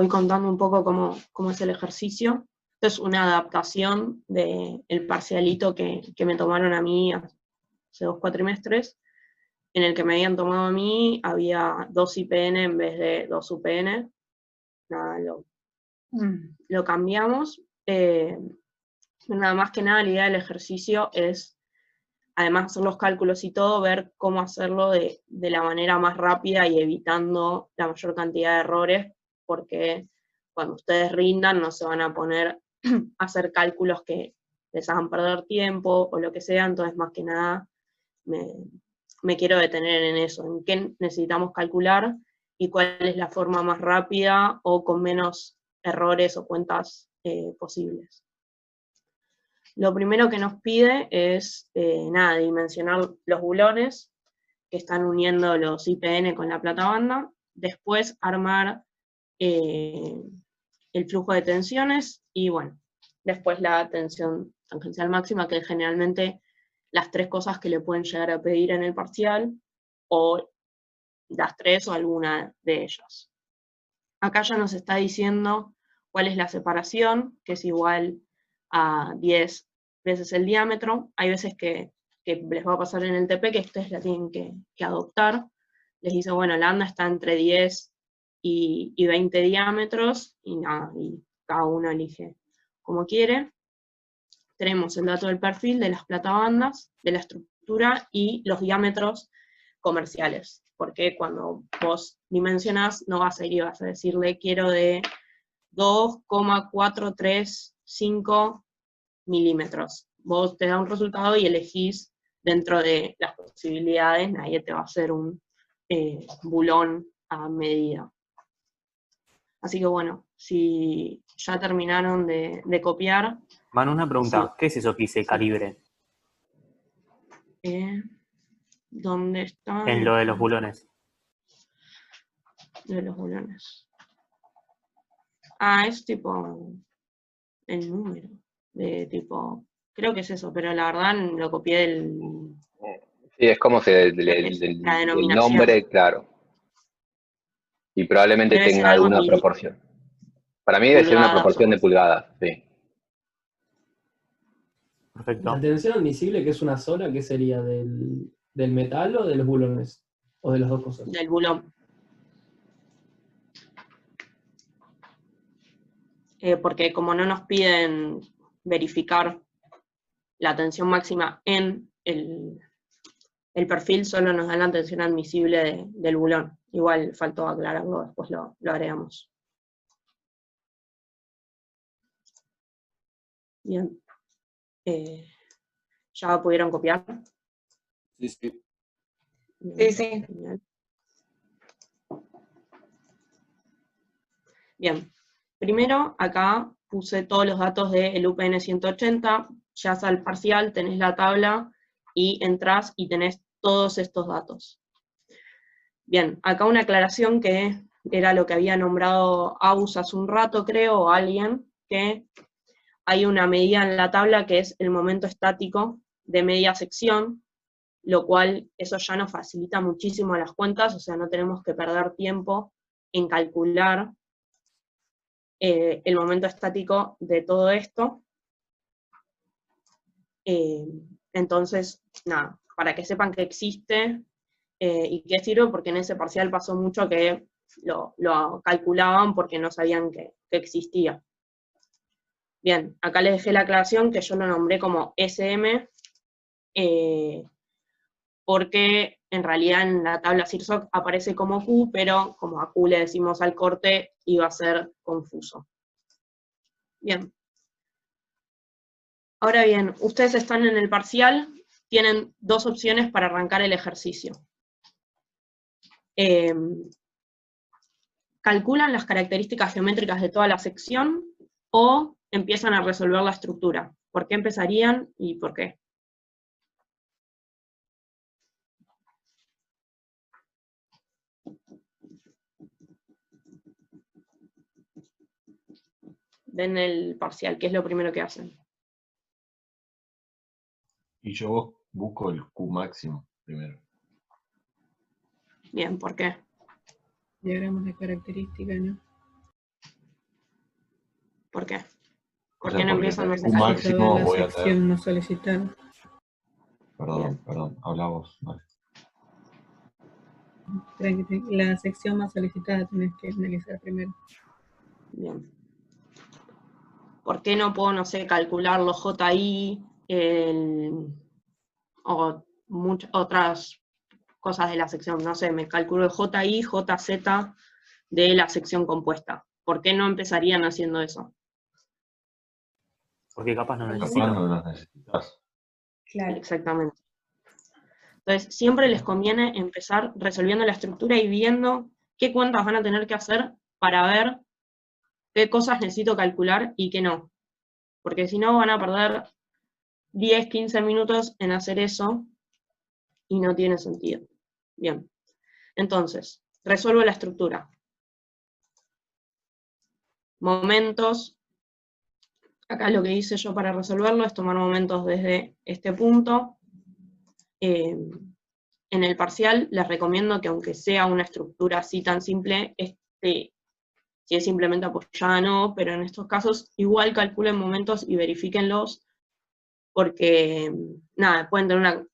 voy contando un poco cómo es el ejercicio. Esto es una adaptación del parcialito que me tomaron a mí hace 2 cuatrimestres, en el que me habían tomado a mí, había 2 IPN en vez de 2 UPN. Nada, lo cambiamos. Nada más que nada, la idea del ejercicio es, además de hacer los cálculos y todo, ver cómo hacerlo de la manera más rápida y evitando la mayor cantidad de errores, porque cuando ustedes rindan no se van a poner a hacer cálculos que les hagan perder tiempo o lo que sea. Entonces más que nada me quiero detener en eso, en qué necesitamos calcular y cuál es la forma más rápida o con menos errores o cuentas posibles. Lo primero que nos pide es, dimensionar los bulones que están uniendo los IPN con la platabanda, después armar el flujo de tensiones y, bueno, después la tensión tangencial máxima, que es generalmente las 3 cosas que le pueden llegar a pedir en el parcial, o las 3 o alguna de ellas. Acá ya nos está diciendo cuál es la separación, que es igual a 10 veces el diámetro. Hay veces que les va a pasar en el TP que ustedes la tienen que adoptar. Les dice, bueno, la anda está entre 10 y 20 diámetros, y nada, y cada uno elige como quiere. Tenemos el dato del perfil, de las platabandas, de la estructura y los diámetros comerciales, porque cuando vos dimensionás no vas a ir y vas a decirle quiero de 2,435 milímetros. Vos te da un resultado y elegís dentro de las posibilidades, nadie te va a hacer un bulón a medida. Así que bueno, si ya terminaron de copiar. Manu, una pregunta, Sí. ¿qué es eso que dice calibre? ¿Dónde está? En lo de los bulones. De los bulones. Es tipo el número, de tipo, creo que es eso, pero la verdad lo copié del... Sí, es como si la del denominación. nombre, claro. Y probablemente Debe ser tenga algo alguna proporción. Para mí debe ser una pulgadas proporción o de pulgadas, sí. Perfecto. La tensión admisible, que es una sola, ¿qué sería? ¿Del metal o de los bulones? ¿O de las dos cosas? del bulón. Porque como no nos piden verificar la tensión máxima en el perfil, solo nos dan la tensión admisible del bulón. Igual faltó aclararlo, después lo agregamos. Bien. ¿Ya pudieron copiar? Sí, sí. Bien, Sí. genial. Bien. Primero, acá puse todos los datos del UPN 180, ya al parcial, tenés la tabla y entrás y tenés todos estos datos. Bien, acá una aclaración que era lo que había nombrado Aus hace un rato, creo, o alguien, que hay una medida en la tabla que es el momento estático de media sección, lo cual eso ya nos facilita muchísimo las cuentas, o sea, no tenemos que perder tiempo en calcular el momento estático de todo esto. Entonces, nada, para que sepan que existe y que sirve, porque en ese parcial pasó mucho que lo calculaban porque no sabían que existía. Bien, acá les dejé la aclaración que yo lo nombré como SM, porque en realidad en la tabla CIRSOC aparece como Q, pero como a Q le decimos al corte, iba a ser confuso. Bien. Ahora bien, ustedes están en el parcial, tienen 2 opciones para arrancar el ejercicio. Calculan las características geométricas de toda la sección o empiezan a resolver la estructura. ¿Por qué empezarían y por qué? Ven el parcial, ¿qué es lo primero que hacen? Y yo busco el Q máximo primero. Bien, ¿por qué? Diagramas de característica, ¿no? ¿Por qué? O ¿Por sea, qué no porque empiezan los el Q ejercicios? máximo la voy a tener. sección no solicitada. Perdón, hablamos. Vale. La sección más solicitada tenés que analizar primero. Bien. ¿Por qué no puedo, no sé, calcular los JI o muchas otras cosas de la sección? No sé, me calculo el JI, JZ de la sección compuesta. ¿Por qué no empezarían haciendo eso? Porque capaz no Capaz necesito. no las necesitas. Claro. Exactamente. Entonces, siempre les conviene empezar resolviendo la estructura y viendo qué cuentas van a tener que hacer para ver qué cosas necesito calcular y qué no. Porque si no, van a perder 10, 15 minutos en hacer eso y no tiene sentido. Bien. Entonces, resuelvo la estructura. Momentos. Acá lo que hice yo para resolverlo es tomar momentos desde este punto. En el parcial les recomiendo que aunque sea una estructura así tan simple, si es simplemente apoyada no, pero en estos casos igual calculen momentos y verifíquenlos, porque nada, pueden tener una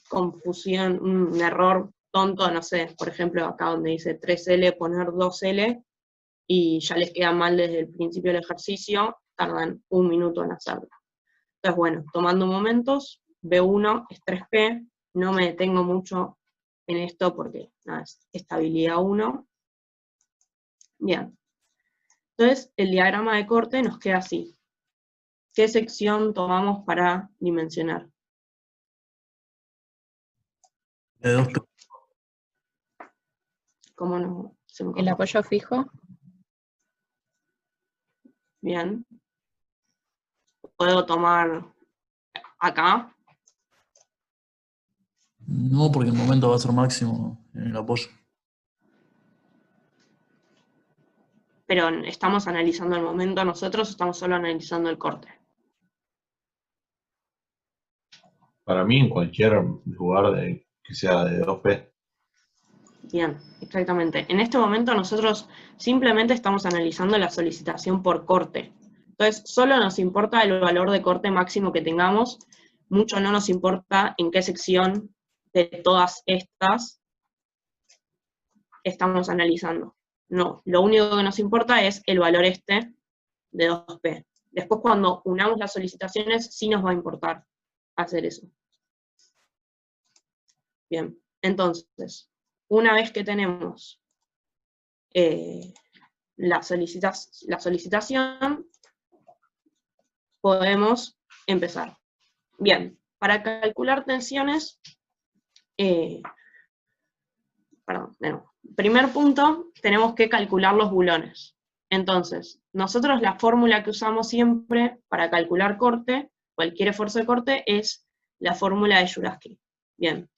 confusión, un error tonto, no sé, por ejemplo acá donde dice 3L, poner 2L, y ya les queda mal desde el principio del ejercicio, tardan 1 minuto en hacerlo. Entonces bueno, tomando momentos, B1 es 3P, no me detengo mucho en esto porque nada, es estabilidad 1. Bien. Entonces, el diagrama de corte nos queda así. ¿Qué sección tomamos para dimensionar? De 2P. ¿Cómo no? Se me El cortó. apoyo fijo. Bien. ¿Puedo tomar acá? No, porque el momento va a ser máximo en el apoyo. Pero estamos analizando el momento, nosotros estamos solo analizando el corte. Para mí, en cualquier lugar que sea de 2P. Bien, exactamente. En este momento nosotros simplemente estamos analizando la solicitación por corte. Entonces, solo nos importa el valor de corte máximo que tengamos, mucho no nos importa en qué sección de todas estas estamos analizando. No, lo único que nos importa es el valor este de 2P. Después, cuando unamos las solicitaciones, sí nos va a importar hacer eso. Bien, entonces, una vez que tenemos la solicitación, podemos empezar. Bien, para calcular tensiones, primer punto, tenemos que calcular los bulones. Entonces, nosotros la fórmula que usamos siempre para calcular corte, cualquier esfuerzo de corte, es la fórmula de Jurafsky. Bien,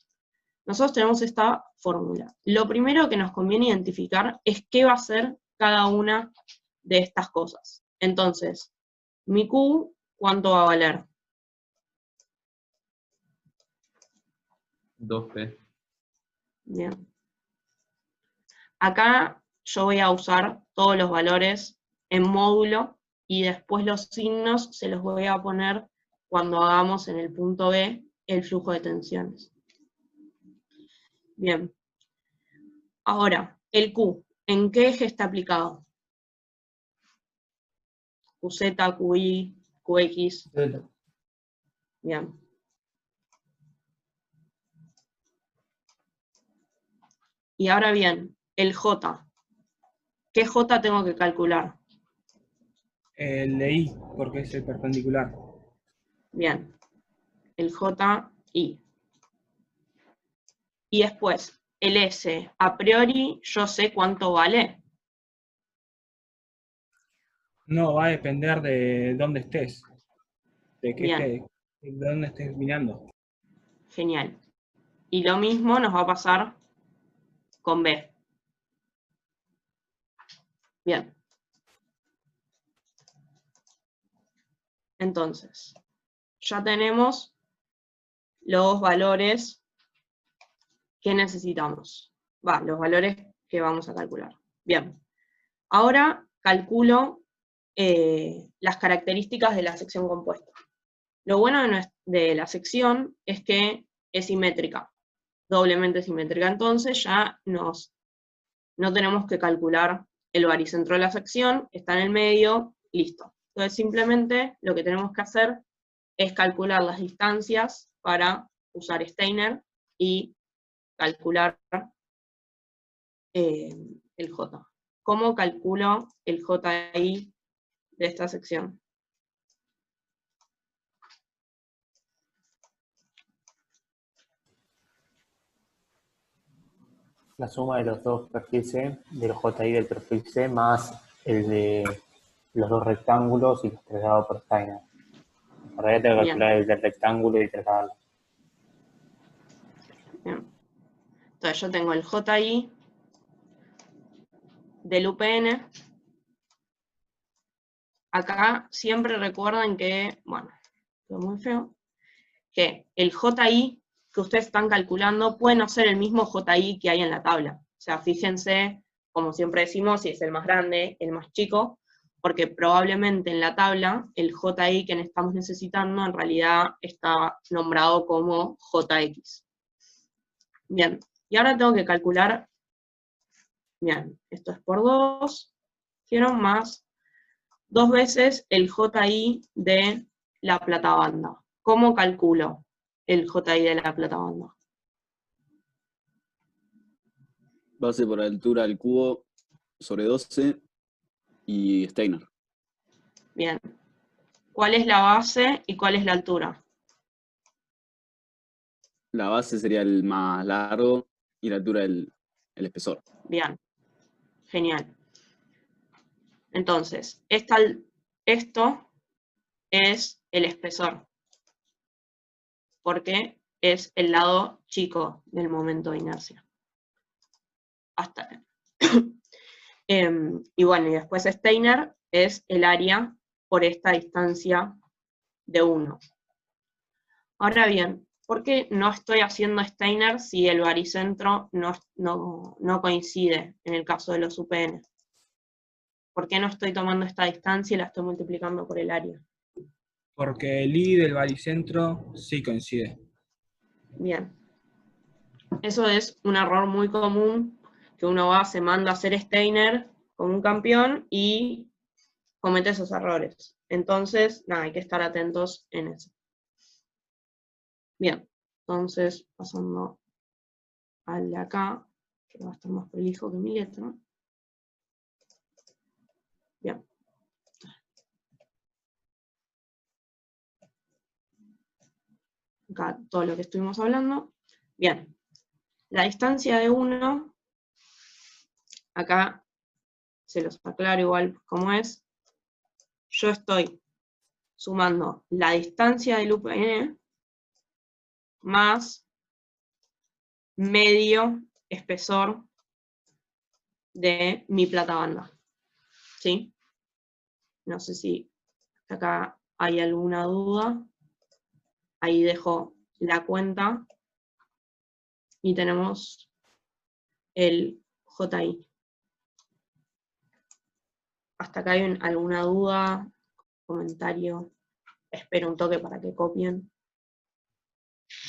nosotros tenemos esta fórmula. Lo primero que nos conviene identificar es qué va a ser cada una de estas cosas. Entonces, mi Q, ¿cuánto va a valer? 2P. Bien. Acá yo voy a usar todos los valores en módulo y después los signos se los voy a poner cuando hagamos en el punto B el flujo de tensiones. Bien. Ahora, el Q, ¿en qué eje está aplicado? QZ, QI, QX. Bien. Y ahora bien, el J. ¿Qué J tengo que calcular? El de I, porque es el perpendicular. Bien. El JI. Y después, el S. A priori, yo sé cuánto vale. No, va a depender de dónde estés. De qué Bien. estés, de dónde estés mirando. Genial. Y lo mismo nos va a pasar con B. Bien. Entonces, ya tenemos los valores que necesitamos. Los valores que vamos a calcular. Bien. Ahora calculo las características de la sección compuesta. Lo bueno de la sección es que es simétrica, doblemente simétrica, entonces ya no tenemos que calcular el baricentro de la sección, está en el medio, listo. Entonces simplemente lo que tenemos que hacer es calcular las distancias para usar Steiner y calcular el J. ¿Cómo calculo el JI de esta sección? La suma de los dos perfil C, del JI del perfil C, más el de los dos rectángulos y los trasladados por Steiner. En realidad tengo que calcular el del rectángulo y trasladarlo. Bien. Entonces yo tengo el JI del UPN. Acá siempre recuerden que, bueno, quedó muy feo, que el JI que ustedes están calculando puede no ser el mismo JI que hay en la tabla. O sea, fíjense, como siempre decimos, si es el más grande, el más chico, porque probablemente en la tabla el JI que estamos necesitando en realidad está nombrado como JX. Bien, y ahora tengo que calcular, bien, esto es por 2, quiero más 2 veces el JI de la platabanda. ¿Cómo calculo el JI de la platabanda? Base por altura al cubo sobre 12 y Steiner. Bien. ¿Cuál es la base y cuál es la altura? La base sería el más largo y la altura el espesor. Bien. Genial. Entonces, esto es el espesor, porque es el lado chico del momento de inercia. Hasta acá. Y bueno, y después Steiner es el área por esta distancia de 1. Ahora bien, ¿por qué no estoy haciendo Steiner si el baricentro no coincide en el caso de los UPN? ¿Por qué no estoy tomando esta distancia y la estoy multiplicando por el área? Porque el I del baricentro sí coincide. Bien. Eso es un error muy común que uno se manda a hacer Steiner como un campeón y comete esos errores. Entonces, nada, hay que estar atentos en eso. Bien, entonces, pasando al de acá, que va a estar más prolijo que mi letra. Bien. Acá todo lo que estuvimos hablando. Bien. La distancia de 1, acá se los aclaro igual cómo es. Yo estoy sumando la distancia del UPN más medio espesor de mi platabanda. ¿Sí? No sé si acá hay alguna duda. Ahí dejo la cuenta. Y tenemos el JI. Hasta acá hay alguna duda, comentario. Espero un toque para que copien.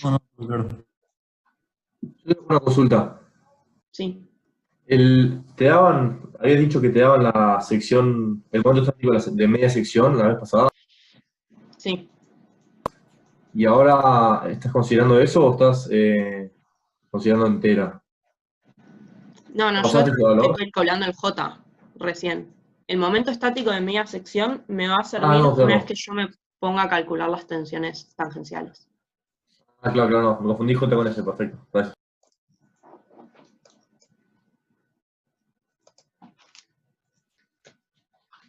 No, claro. Yo tengo una consulta. Sí. Habías dicho que te daban la sección, el momento estático de media sección la vez pasada, Sí. ¿y ahora estás considerando eso o estás considerando entera? No, yo ¿Pasaste ese valor? estoy calculando el J recién. El momento estático de media sección me va a servir no, claro. una vez que yo me ponga a calcular las tensiones tangenciales. Claro, no, me confundí J con S, perfecto. Gracias.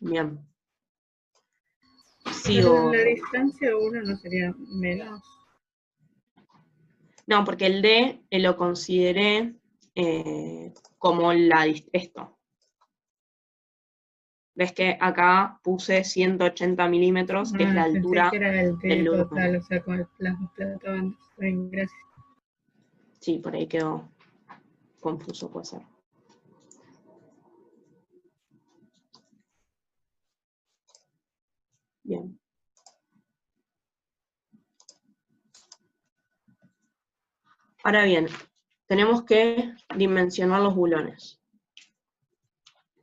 Bien. Pero Sigo. la distancia 1 no sería menos. No, porque el D lo consideré como esto. ¿Ves que acá puse 180 milímetros, que es la Pensé altura que era el del D loop? total, o sea, con las platabandas. Bien, gracias. Sí, por ahí quedó confuso, puede ser. Bien. Ahora bien, tenemos que dimensionar los bulones.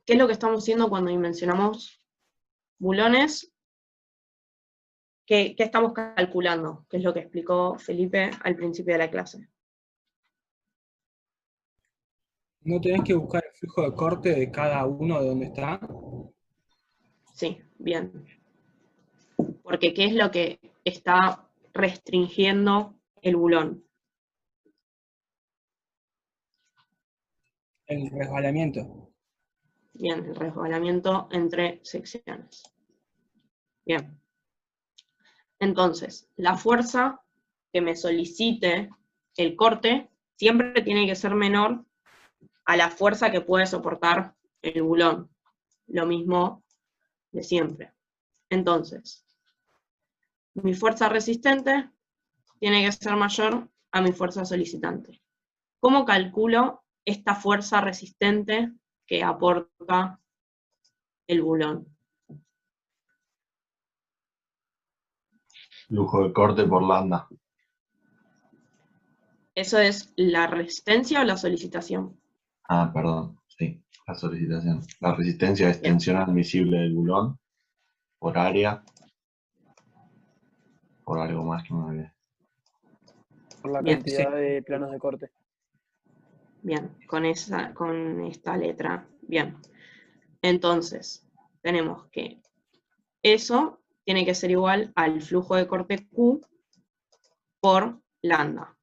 ¿Qué es lo que estamos haciendo cuando dimensionamos bulones? ¿Qué estamos calculando? Que es lo que explicó Felipe al principio de la clase. ¿No tenés que buscar el flujo de corte de cada uno de donde está? Sí, bien. Porque ¿qué es lo que está restringiendo el bulón? El resbalamiento. Bien, el resbalamiento entre secciones. Bien. Entonces, la fuerza que me solicite el corte siempre tiene que ser menor a la fuerza que puede soportar el bulón. Lo mismo de siempre. Entonces, mi fuerza resistente tiene que ser mayor a mi fuerza solicitante. ¿Cómo calculo esta fuerza resistente que aporta el bulón? Flujo de corte por lambda. ¿Eso es la resistencia o la solicitación? Ah, perdón, sí, la solicitación. La resistencia es Bien. tensión admisible del bulón por área, por algo más que me olvidé. Por la Bien, cantidad de planos de corte. Bien, con esta letra. Bien. Entonces, tenemos que eso tiene que ser igual al flujo de corte Q por lambda.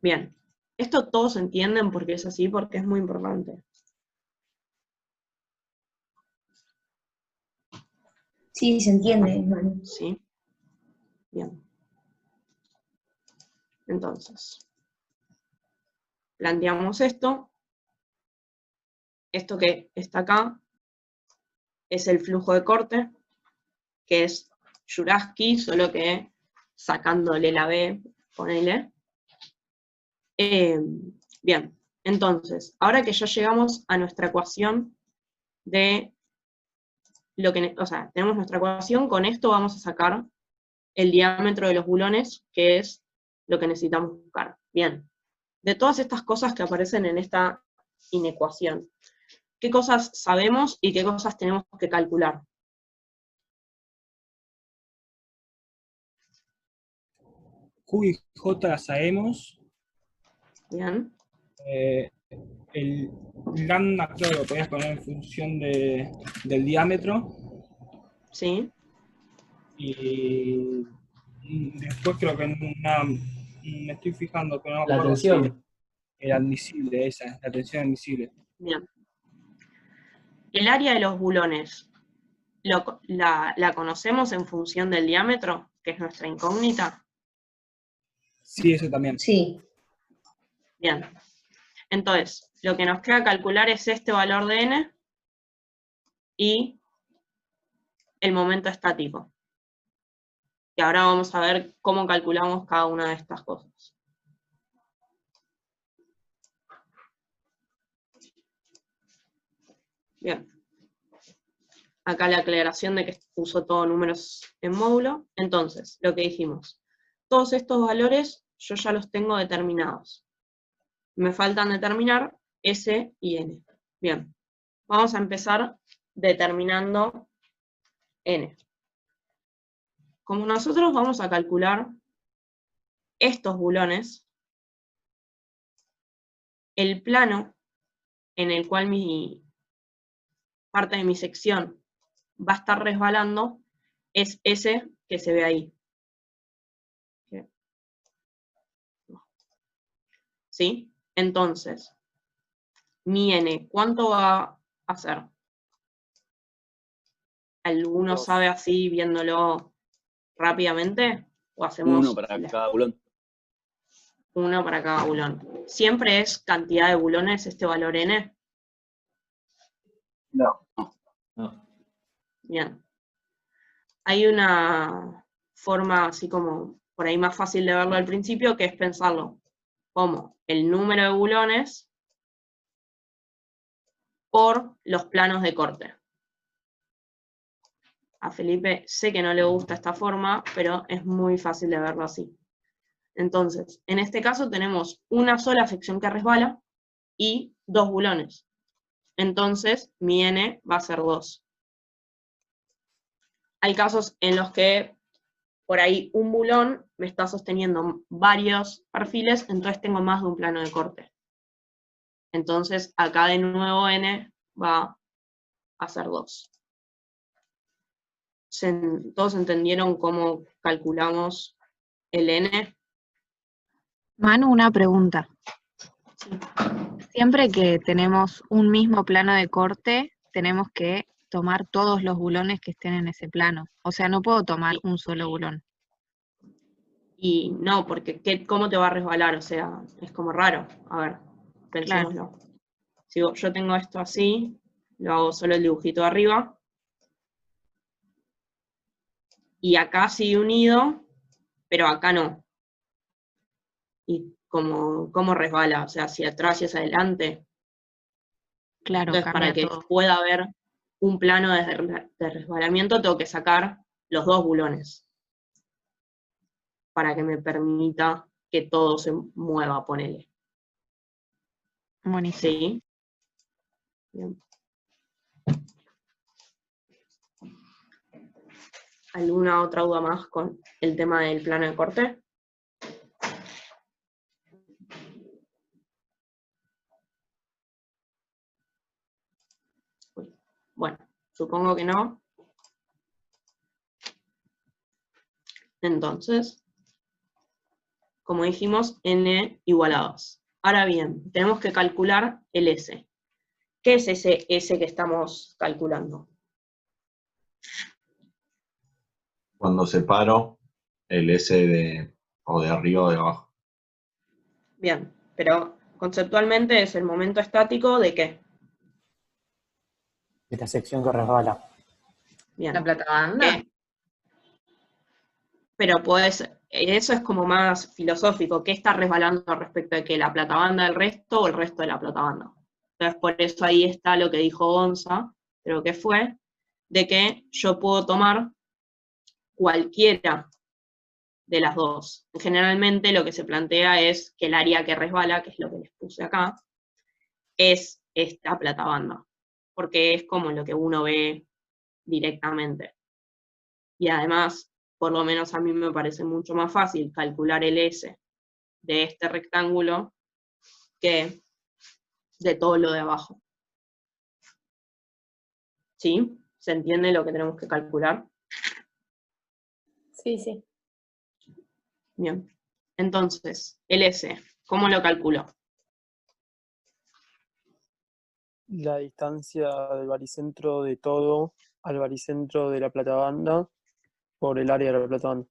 Bien. Esto todos entienden porque es así, porque es muy importante. Sí, se entiende, Manu. ¿Sí? Bien. Entonces, planteamos esto. Esto que está acá es el flujo de corte, que es Juraski, solo que sacándole la B, ponele. Bien, entonces, ahora que ya llegamos a nuestra ecuación de lo que, o sea, tenemos nuestra ecuación, con esto vamos a sacar el diámetro de los bulones, que es lo que necesitamos buscar. Bien, de todas estas cosas que aparecen en esta inecuación, ¿qué cosas sabemos y qué cosas tenemos que calcular? Q y J las sabemos. Bien. El lambda creo que lo podías poner en función del diámetro. Sí. Y después creo que me estoy fijando que no me La acuerdo si tensión. era admisible esa, la tensión admisible. Bien. El área de los bulones, ¿la conocemos en función del diámetro, que es nuestra incógnita? Sí, eso también. Sí. Bien. Entonces, lo que nos queda calcular es este valor de n y el momento estático. Y ahora vamos a ver cómo calculamos cada una de estas cosas. Bien. Acá la aclaración de que puso todo números en módulo. Entonces, lo que dijimos, todos estos valores yo ya los tengo determinados. Me faltan determinar S y N. Bien, vamos a empezar determinando N. Como nosotros vamos a calcular estos bulones, el plano en el cual parte de mi sección va a estar resbalando es ese que se ve ahí. ¿Sí? Entonces, mi N, ¿cuánto va a ser? ¿Alguno sabe así viéndolo rápidamente? ¿O hacemos Uno para cada bulón. uno para cada bulón? ¿Siempre es cantidad de bulones este valor N? No. Bien. Hay una forma así como por ahí más fácil de verlo al principio, que es pensarlo como el número de bulones por los planos de corte. a Felipe sé que no le gusta esta forma, pero es muy fácil de verlo así. Entonces, en este caso tenemos una sola sección que resbala y 2 bulones. Entonces, mi n va a ser 2. Hay casos en los que por ahí un bulón me está sosteniendo varios perfiles, entonces tengo más de un plano de corte. Entonces, acá de nuevo n va a ser 2. ¿Todos entendieron cómo calculamos el n? Manu, una pregunta. Siempre que tenemos un mismo plano de corte, tenemos que tomar todos los bulones que estén en ese plano. O sea, no puedo tomar un solo bulón. Y no, porque ¿cómo te va a resbalar? O sea, es como raro. A ver, pensémoslo. Si yo tengo esto así, lo hago solo el dibujito de arriba. Y acá sigue unido, pero acá no. ¿Y cómo resbala? O sea, hacia atrás y hacia adelante. Claro, entonces, para que pueda haber un plano de resbalamiento, tengo que sacar los 2 bulones. Para que me permita que todo se mueva, ponele. Buenísimo. ¿Sí? Bien. ¿Alguna otra duda más con el tema del plano de corte? Bueno, supongo que no. Entonces, como dijimos, n igual a 2. Ahora bien, tenemos que calcular el S. ¿Qué es ese S que estamos calculando? Cuando separo el S o de arriba o de abajo. Bien, pero conceptualmente es el momento estático ¿de qué? De la sección que resbala. Bien. ¿La platabanda? ¿Qué? Pero eso es como más filosófico. ¿Qué está resbalando respecto de que la platabanda del resto o el resto de la platabanda? Entonces, por eso ahí está lo que dijo Gonza, creo que fue, de que yo puedo tomar cualquiera de las dos. Generalmente lo que se plantea es que el área que resbala, que es lo que les puse acá, es esta platabanda, porque es como lo que uno ve directamente. Y además, por lo menos a mí me parece mucho más fácil calcular el S de este rectángulo que de todo lo de abajo. ¿Sí? ¿Se entiende lo que tenemos que calcular? Sí, sí. Bien. Entonces, el S, ¿cómo lo calculo? La distancia del baricentro de todo al baricentro de la platabanda por el área de la platabanda.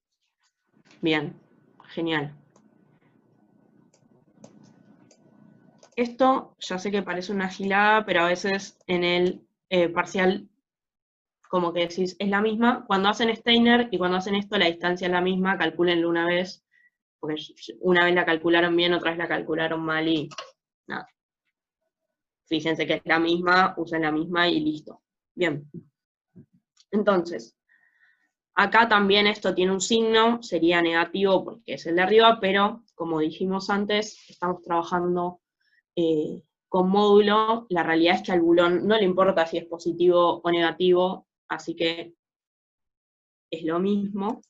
Bien, genial. Esto ya sé que parece una gilada, pero a veces en el parcial como que decís, es la misma. Cuando hacen Steiner y cuando hacen esto, la distancia es la misma, calcúlenlo una vez, porque una vez la calcularon bien, otra vez la calcularon mal y nada. Fíjense que es la misma, usen la misma y listo. Bien. Entonces, acá también esto tiene un signo, sería negativo porque es el de arriba, pero como dijimos antes, estamos trabajando con módulo. La realidad es que al bulón no le importa si es positivo o negativo, así que es lo mismo.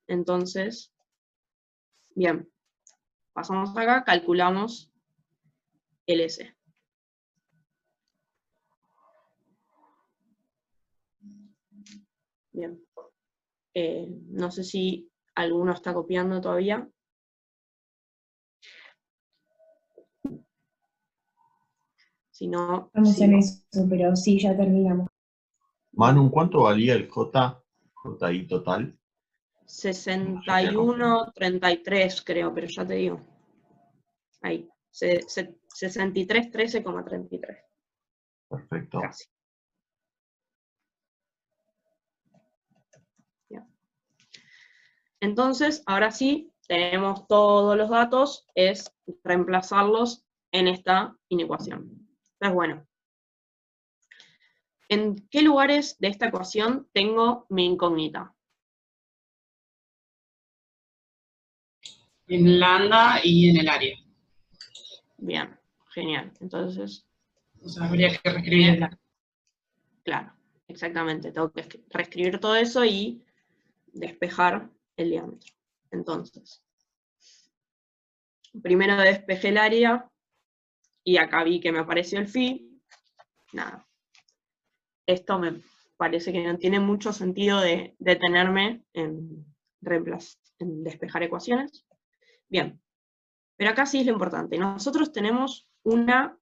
Entonces, bien, pasamos acá, calculamos el S. Bien. No sé si alguno está copiando todavía. Si no, Estamos en sigo. eso, pero sí, ya terminamos. Manu, ¿cuánto valía el JI total? 61.33 creo, pero ya te digo. Ahí. 63.13,33. Perfecto. Casi. Bien. Entonces, ahora sí, tenemos todos los datos, es reemplazarlos en esta inecuación. Entonces, bueno. ¿En qué lugares de esta ecuación tengo mi incógnita? En lambda y en el área. Bien, genial. Entonces, O sea, habría que reescribirla. claro, exactamente. Tengo que reescribir todo eso y despejar el diámetro. Entonces, primero despejé el área, y acá vi que me apareció el phi. Nada. Esto me parece que no tiene mucho sentido de detenerme en despejar ecuaciones. Bien, pero acá sí es lo importante. Nosotros tenemos una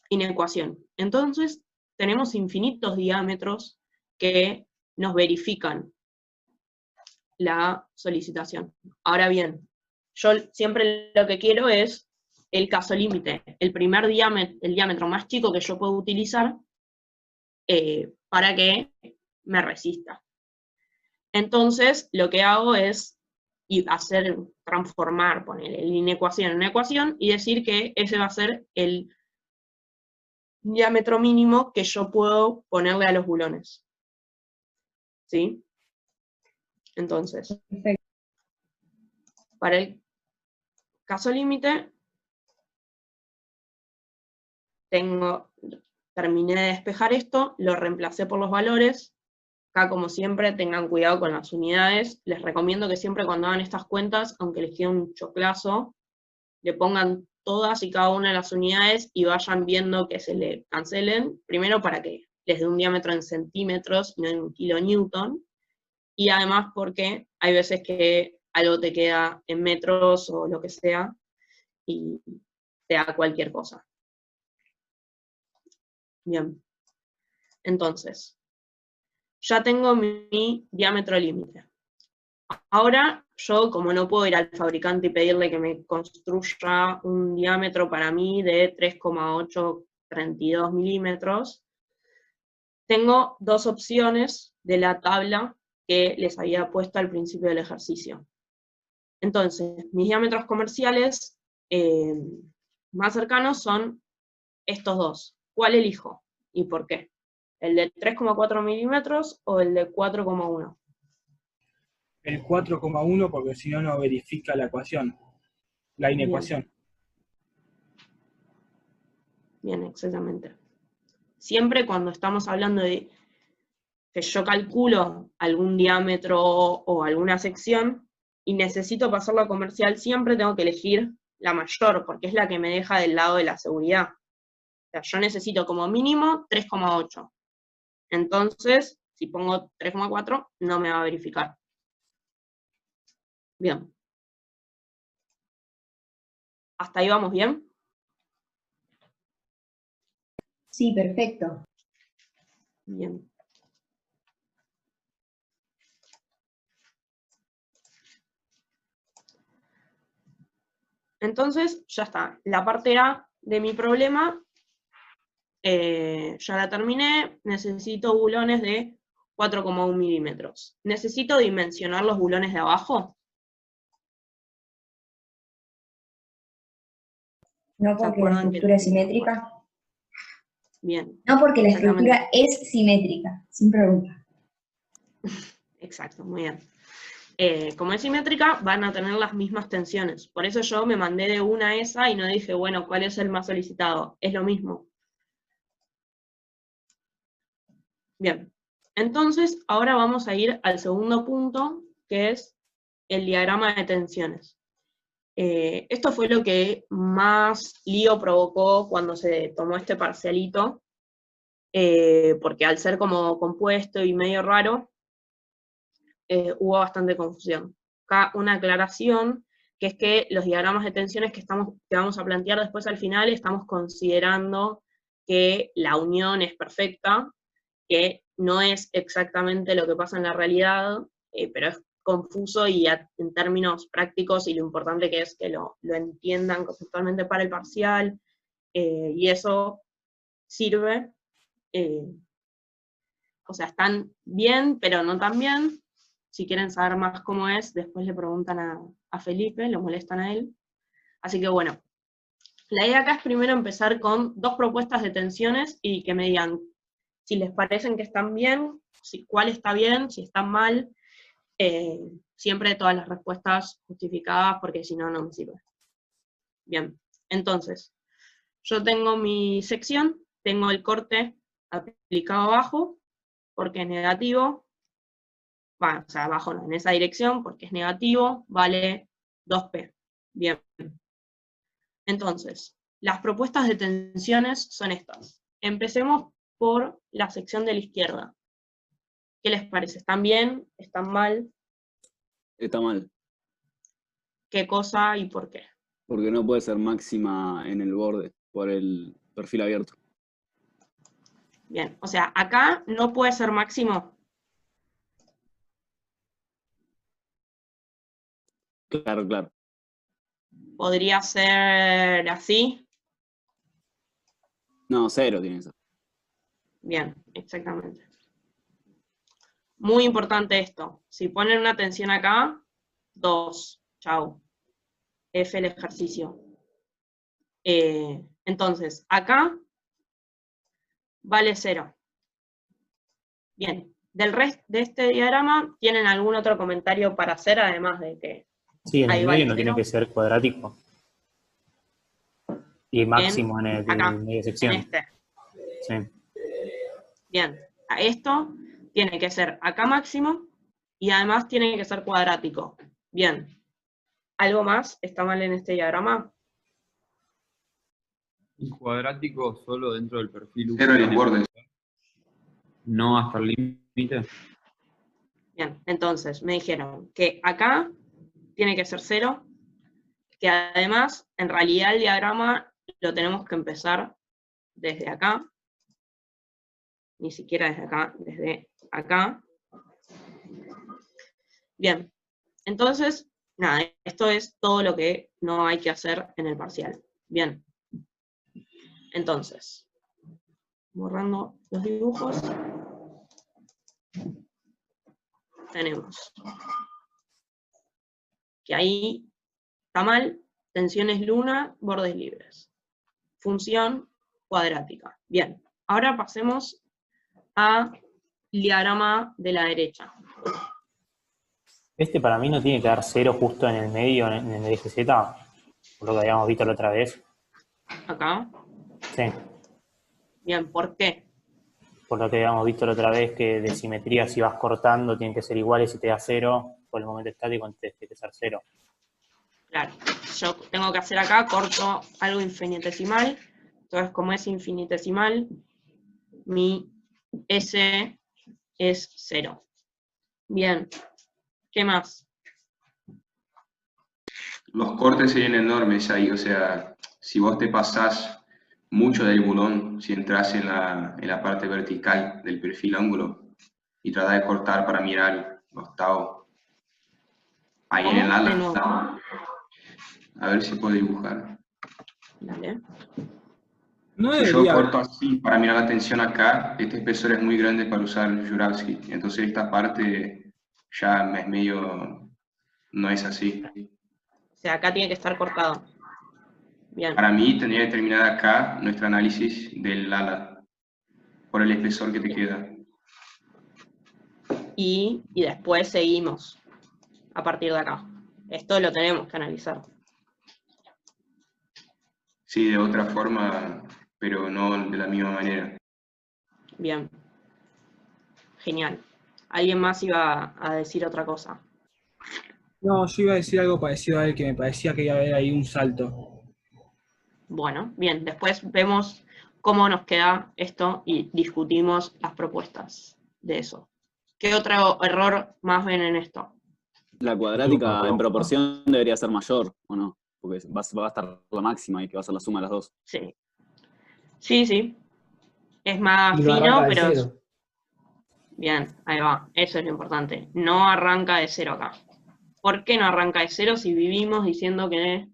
inecuación. Entonces, tenemos infinitos diámetros que nos verifican la solicitación. Ahora bien, yo siempre lo que quiero es el caso límite, el diámetro más chico que yo puedo utilizar para que me resista. Entonces, lo que hago es transformar, poner la inecuación en una ecuación y decir que ese va a ser el diámetro mínimo que yo puedo ponerle a los bulones. ¿Sí? Entonces, para el caso límite, terminé de despejar esto, lo reemplacé por los valores. Acá, como siempre, tengan cuidado con las unidades. Les recomiendo que siempre cuando hagan estas cuentas, aunque les quede un choclazo, le pongan todas y cada una de las unidades y vayan viendo que se le cancelen. Primero para que les dé un diámetro en centímetros y no en kilonewton. Y además porque hay veces que algo te queda en metros o lo que sea y te da cualquier cosa. Bien. Entonces, ya tengo mi diámetro límite. Ahora, yo, como no puedo ir al fabricante y pedirle que me construya un diámetro para mí de 3,832 milímetros, tengo dos opciones de la tabla que les había puesto al principio del ejercicio. Entonces, mis diámetros comerciales más cercanos son estos dos. ¿Cuál elijo? ¿Y por qué? ¿El de 3,4 milímetros o el de 4,1? El 4,1 porque si no, no verifica la ecuación, la inecuación. Bien, exactamente. Siempre cuando estamos hablando de que yo calculo algún diámetro o alguna sección y necesito pasarlo a comercial, siempre tengo que elegir la mayor, porque es la que me deja del lado de la seguridad. O sea, yo necesito como mínimo 3,8. Entonces, si pongo 3,4, no me va a verificar. Bien. ¿Hasta ahí vamos bien? Sí, perfecto. Bien. Entonces, ya está. La parte A de mi problema ya la terminé. Necesito bulones de 4,1 milímetros. ¿Necesito dimensionar los bulones de abajo? No porque la estructura es simétrica. Bien. No porque la estructura es simétrica, sin pregunta. Exacto, muy bien. Como es simétrica, van a tener las mismas tensiones. Por eso yo me mandé de una a esa y no dije, bueno, ¿cuál es el más solicitado? Es lo mismo. Bien. Entonces, ahora vamos a ir al segundo punto, que es el diagrama de tensiones. Esto fue lo que más lío provocó cuando se tomó este parcialito, porque al ser como compuesto y medio raro, hubo bastante confusión. Acá una aclaración, que es que los diagramas de tensiones que vamos a plantear después al final, estamos considerando que la unión es perfecta, que no es exactamente lo que pasa en la realidad, pero es confuso y en términos prácticos, y lo importante que es que lo entiendan conceptualmente para el parcial, y eso sirve. O sea, están bien, pero no tan bien. Si quieren saber más cómo es, después le preguntan a Felipe, lo molestan a él. Así que bueno, la idea acá es primero empezar con dos propuestas de tensiones y que me digan si les parecen que están bien, cuál está bien, si están mal, siempre todas las respuestas justificadas, porque si no, no me sirve. Bien, entonces, yo tengo mi sección, tengo el corte aplicado abajo, porque es negativo, bueno, o sea, abajo no, en esa dirección, porque es negativo, vale 2P. Bien. Entonces, las propuestas de tensiones son estas. Empecemos por la sección de la izquierda. ¿Qué les parece? ¿Están bien? ¿Están mal? Está mal, ¿Qué cosa y por qué? porque no puede ser máxima en el borde, por el perfil abierto. Bien, o sea, acá no puede ser máximo. Claro, claro. Podría ser así. No, 0 tiene eso. Bien, exactamente. Muy importante esto. Si ponen una tensión acá, 2. Chau. F el ejercicio. Entonces, acá vale 0. Bien. Del resto de este diagrama, ¿tienen algún otro comentario para hacer, además de que Sí, en ahí el vale medio no tiene 0? que ser cuadrático. Y máximo en Acá, media sección. en este. Sí. Bien. Esto tiene que ser acá máximo y además tiene que ser cuadrático. Bien. ¿Algo más está mal en este diagrama? Un cuadrático solo dentro del perfil. 0 en los bordes. No hasta el límite. Bien, entonces me dijeron que acá tiene que ser 0, que además, en realidad el diagrama lo tenemos que empezar desde acá, ni siquiera desde acá, desde acá. Bien, entonces, nada, esto es todo lo que no hay que hacer en el parcial. Bien, entonces, borrando los dibujos, tenemos que ahí está mal, tensiones luna, bordes libres. Función cuadrática. Bien, ahora pasemos a diagrama de la derecha. Este para mí no tiene que dar 0 justo en el medio, en el eje Z, por lo que habíamos visto la otra vez. Acá. Sí. Bien, ¿por qué? Por lo que habíamos visto la otra vez, que de simetría si vas cortando tienen que ser iguales si te da 0, por el momento estático entonces tiene que ser 0. Claro, yo tengo que hacer acá, corto algo infinitesimal, entonces como es infinitesimal, mi S es 0. Bien, ¿qué más? Los cortes serían enormes ahí, o sea, si vos te pasás mucho del bulón, si entras en la parte vertical del perfil ángulo y tratás de cortar para mirar los tau ahí en el ¿Cómo? De ala, nuevo. a ver si puedo dibujar. Dale. No Si yo debería corto así para mirar la tensión acá, este espesor es muy grande para usar Juravsky, entonces esta parte ya es medio, no es así. O sea, acá tiene que estar cortado. Bien. Para mí tendría que terminar acá nuestro análisis del ala, por el espesor que te queda. Y después seguimos a partir de acá. Esto lo tenemos que analizar. Sí, de otra forma, pero no de la misma manera. Bien. Genial. ¿Alguien más iba a decir otra cosa? No, yo iba a decir algo parecido a él, que me parecía que iba a haber ahí un salto. Bueno, bien, después vemos cómo nos queda esto y discutimos las propuestas de eso. ¿Qué otro error más ven en esto? La cuadrática en proporción debería ser mayor, ¿o no? Porque va a estar la máxima y que va a ser la suma de las dos. Sí. Sí, sí. Es más Y no fino, arranca de pero... 0. Bien, ahí va. Eso es lo importante. No arranca de 0 acá. ¿Por qué no arranca de 0 si vivimos diciendo que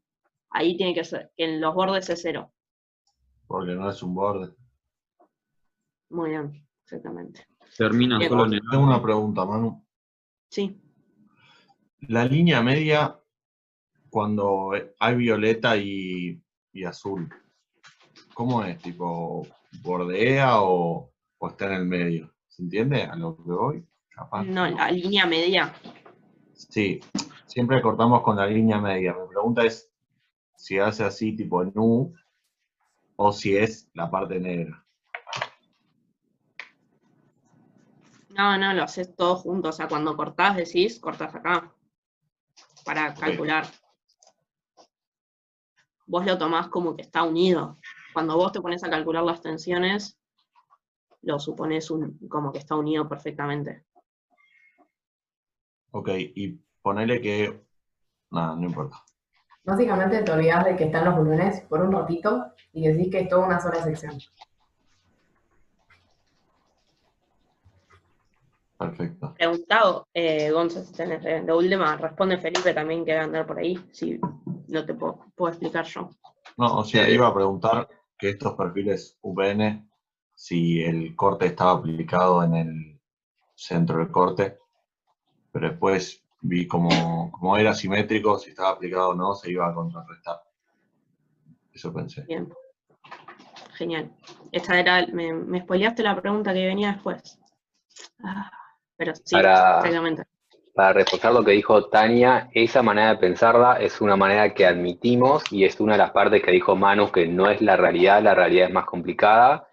ahí tiene que ser, que en los bordes es 0? Porque no es un borde. Muy bien, exactamente. Termina Bien. solo en el... Tengo una pregunta, Manu. Sí. La línea media, cuando hay violeta y azul, ¿cómo es? ¿Tipo bordea o o está en el medio. ¿Se entiende a lo que voy? Capaz. No, la línea media. Sí, siempre cortamos con la línea media. Mi pregunta es si hace así tipo en U o si es la parte negra. No, lo haces todo junto. O sea, cuando cortás, decís, cortás acá. Para calcular. Vos lo tomás como que está unido. Cuando vos te pones a calcular las tensiones, lo supones como que está unido perfectamente. Ok, y ponele que... Nada, no importa. Básicamente te olvidás de que están los bulones por un ratito y decís que es toda una sola sección. Perfecto. Preguntado, Gonza, si tenés de última, responde Felipe también que va a andar por ahí, si no te puedo explicar yo. No, o sea, iba a preguntar que estos perfiles UPN, si el corte estaba aplicado en el centro del corte, pero después vi como era simétrico, si estaba aplicado o no, se iba a contrarrestar. Eso pensé. Bien. Genial. Esta era, me spoileaste la pregunta que venía después. Pero sí, exactamente. Para reforzar lo que dijo Tania, esa manera de pensarla es una manera que admitimos y es una de las partes que dijo Manu que no es la realidad es más complicada,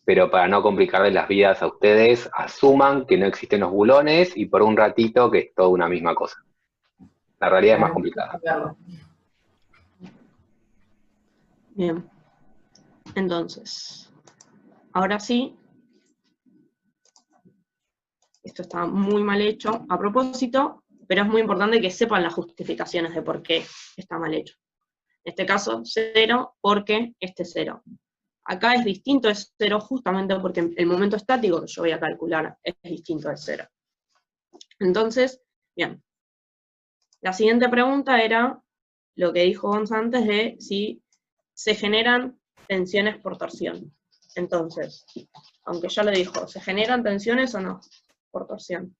pero para no complicarles las vidas a ustedes, asuman que no existen los bulones y por un ratito que es toda una misma cosa. La realidad es más complicada. Bien. Entonces, ahora sí, esto está muy mal hecho a propósito, pero es muy importante que sepan las justificaciones de por qué está mal hecho. En este caso, 0, porque este 0. Acá es distinto, es 0 justamente porque el momento estático que yo voy a calcular es distinto al 0. Entonces, bien. La siguiente pregunta era lo que dijo Gonza antes de si se generan tensiones por torsión. Entonces, aunque ya lo dijo, ¿se generan tensiones o no por torsión?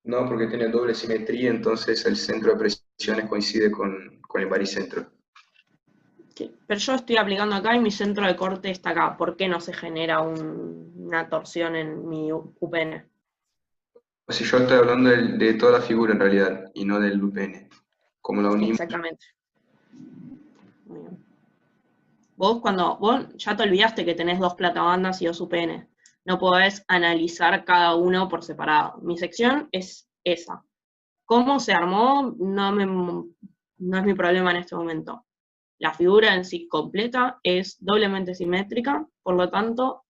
No, porque tiene doble simetría, entonces el centro de presiones coincide con el baricentro. Sí, pero yo estoy aplicando acá y mi centro de corte está acá. ¿Por qué no se genera una torsión en mi UPN? O sea, yo estoy hablando de toda la figura en realidad, y no del UPN. Como la unimos. Exactamente. Muy bien. Vos ya te olvidaste que tenés 2 platabandas y 2 UPN. No podés analizar cada uno por separado. Mi sección es esa. ¿Cómo se armó? No es mi problema en este momento. La figura en sí completa es doblemente simétrica, por lo tanto,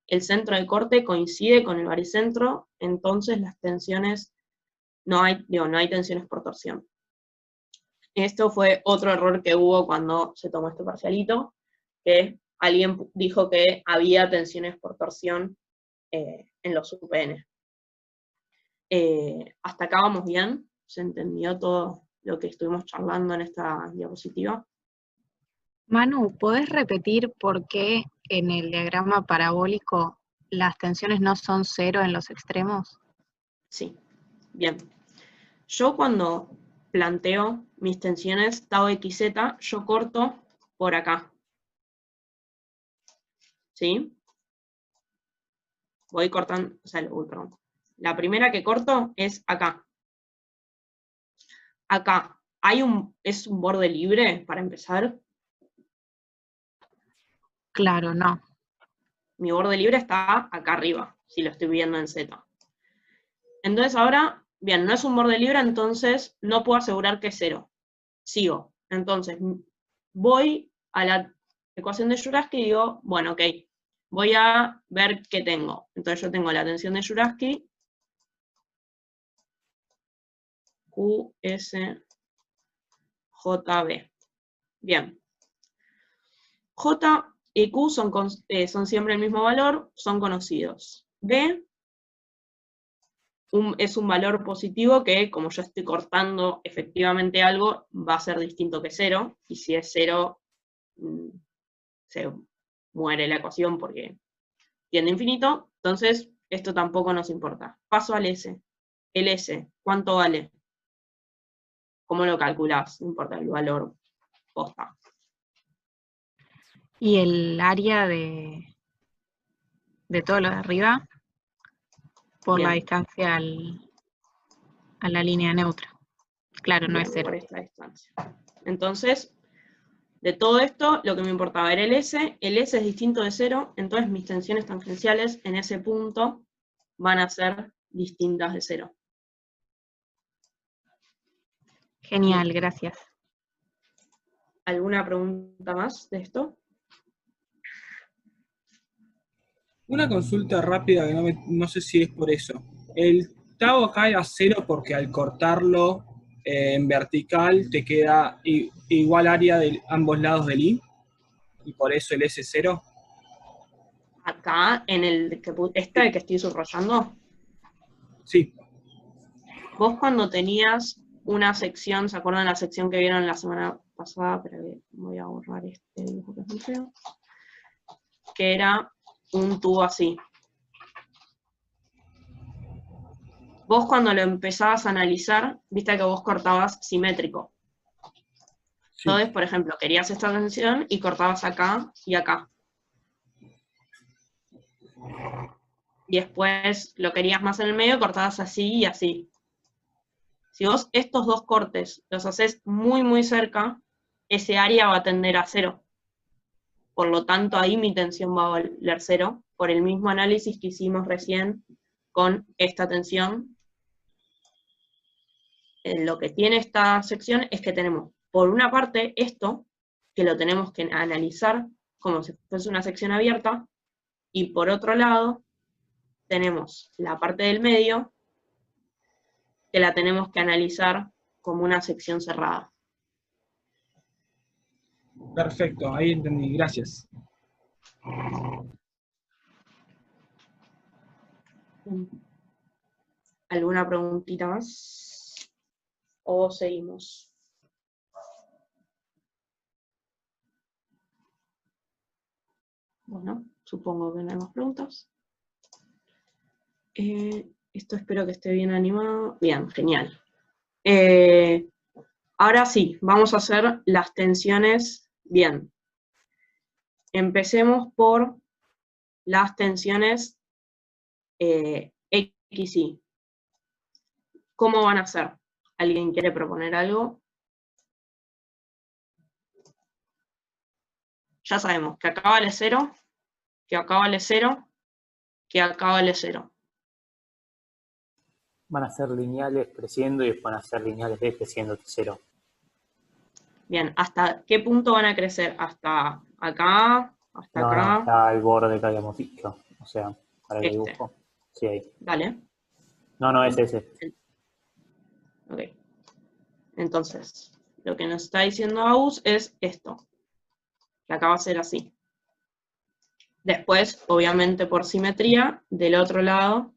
el centro de corte coincide con el baricentro, entonces las tensiones, no hay tensiones por torsión. Esto fue otro error que hubo cuando se tomó este parcialito, que alguien dijo que había tensiones por torsión en los UPN. ¿Hasta acá vamos bien? ¿Se entendió todo lo que estuvimos charlando en esta diapositiva? Manu, ¿podés repetir por qué en el diagrama parabólico las tensiones no son 0 en los extremos? Sí, bien. Yo cuando planteo mis tensiones tau XZ, yo corto por acá. ¿Sí? Voy cortando, o sea, perdón. La primera que corto es acá. Acá, ¿es un borde libre para empezar? Claro, no. Mi borde libre está acá arriba, si lo estoy viendo en Z. Entonces ahora, bien, no es un borde libre, entonces no puedo asegurar que es 0. Sigo. Entonces, voy a la ecuación de Jurasky y digo, bueno, ok, voy a ver qué tengo. Entonces yo tengo la tensión de Jurasky, QSJB. Bien. J y Q son siempre el mismo valor, son conocidos. B es un valor positivo que, como yo estoy cortando efectivamente algo, va a ser distinto que 0, y si es 0, se muere la ecuación porque tiende a infinito, entonces esto tampoco nos importa. Paso al S. El S, ¿cuánto vale? ¿Cómo lo calculás? No importa el valor posta. ¿Y el área de de todo lo de arriba por la Bien. distancia a la línea neutra. Claro, no Bien, es 0. por esta distancia. Entonces, de todo esto, lo que me importaba era el S es distinto de 0, entonces mis tensiones tangenciales en ese punto van a ser distintas de 0. Genial, gracias. ¿Alguna pregunta más de esto? Una consulta rápida que no sé si es por eso. El tau acá era 0 porque al cortarlo en vertical te queda igual área de ambos lados del I, y por eso el S es 0. Acá, en el que estoy subrayando. Sí. Vos cuando tenías una sección, ¿se acuerdan la sección que vieron la semana pasada? Pero voy a borrar este dibujo que es muy feo. Que era un tubo así. Vos cuando lo empezabas a analizar, viste que vos cortabas simétrico. Sí. Entonces, por ejemplo, querías esta tensión y cortabas acá y acá. Y después lo querías más en el medio, cortabas así y así. Si vos estos dos cortes los haces muy muy cerca, ese área va a tender a 0. Por lo tanto, ahí mi tensión va a valer 0, por el mismo análisis que hicimos recién con esta tensión. Lo que tiene esta sección es que tenemos, por una parte, esto, que lo tenemos que analizar como si fuese una sección abierta, y por otro lado, tenemos la parte del medio, que la tenemos que analizar como una sección cerrada. Perfecto, ahí entendí, gracias. ¿Alguna preguntita más? ¿O seguimos? Bueno, supongo que no hay más preguntas. Esto espero que esté bien animado. Bien, genial. Ahora sí, vamos a hacer las tensiones bien. Empecemos por las tensiones XY. ¿Cómo van a ser? ¿Alguien quiere proponer algo? Ya sabemos que acá vale 0, que acá vale 0, que acá vale 0. Van a ser lineales creciendo y van a ser lineales decreciendo de 0. Bien, ¿hasta qué punto van a crecer? ¿Hasta acá? ¿Hasta acá? No, hasta el borde que habíamos dicho. O sea, para el dibujo. Sí, ahí. Dale. No, es ese. Ok. Entonces, lo que nos está diciendo AUS es esto. Que acá va a ser así. Después, obviamente por simetría, del otro lado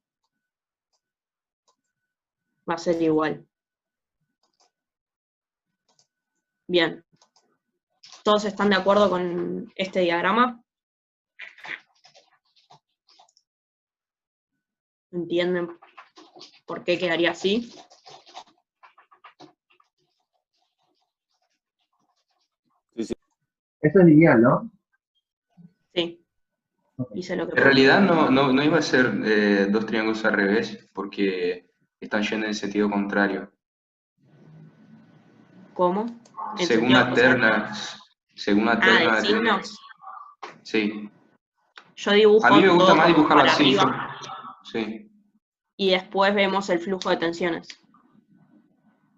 va a ser igual. Bien. ¿Todos están de acuerdo con este diagrama? ¿Entienden por qué quedaría así? Sí, sí. Esto es lineal, ¿no? Sí. Hice lo que En realidad no iba a ser dos triángulos al revés, porque están yendo en sentido contrario. ¿Cómo? Según la terna. ¿de signos? Sí. Yo dibujo. A mí me gusta todo más dibujarlo para así. arriba, Sí. y después vemos el flujo de tensiones.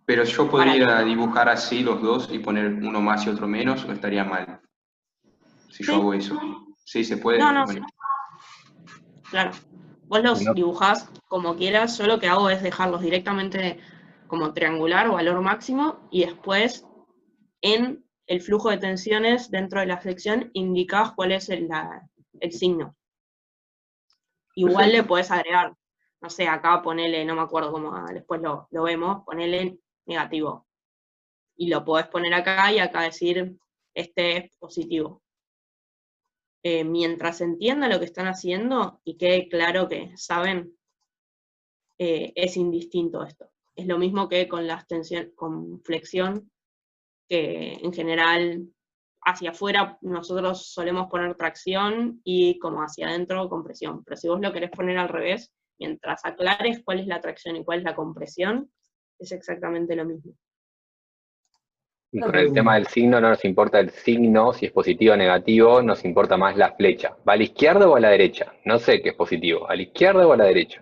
Pero yo podría dibujar así los dos y poner uno más y otro menos, o estaría mal. Si yo hago eso. Sí, se puede. No, bueno. Claro. Vos los dibujás como quieras, yo lo que hago es dejarlos directamente como triangular o valor máximo, y después en el flujo de tensiones dentro de la sección indicás cuál es el signo. Igual le podés agregar, no sé, acá ponele, no me acuerdo cómo, después lo vemos, ponele negativo. Y lo podés poner acá y acá decir, este es positivo. Mientras entienda lo que están haciendo y quede claro que saben, es indistinto esto. Es lo mismo que con las tensiones, con flexión, que en general hacia afuera nosotros solemos poner tracción y como hacia adentro compresión. Pero si vos lo querés poner al revés, mientras aclares cuál es la tracción y cuál es la compresión, es exactamente lo mismo. Y con el tema del signo no nos importa el signo, si es positivo o negativo, nos importa más la flecha. ¿Va a la izquierda o a la derecha? No sé qué es positivo, ¿a la izquierda o a la derecha?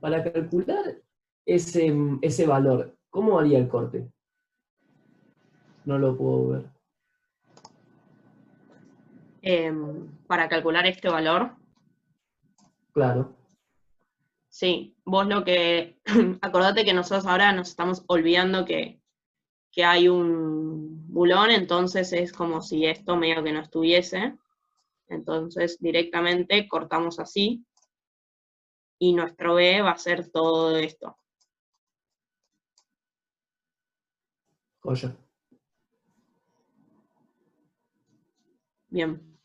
Para calcular ese valor, ¿cómo haría el corte? No lo puedo ver. Para calcular este valor, Claro. sí, vos lo que, acordate que nosotros ahora nos estamos olvidando que hay un bulón, entonces es como si esto medio que no estuviese, entonces directamente cortamos así, y nuestro B va a ser todo esto. Joya. Bien.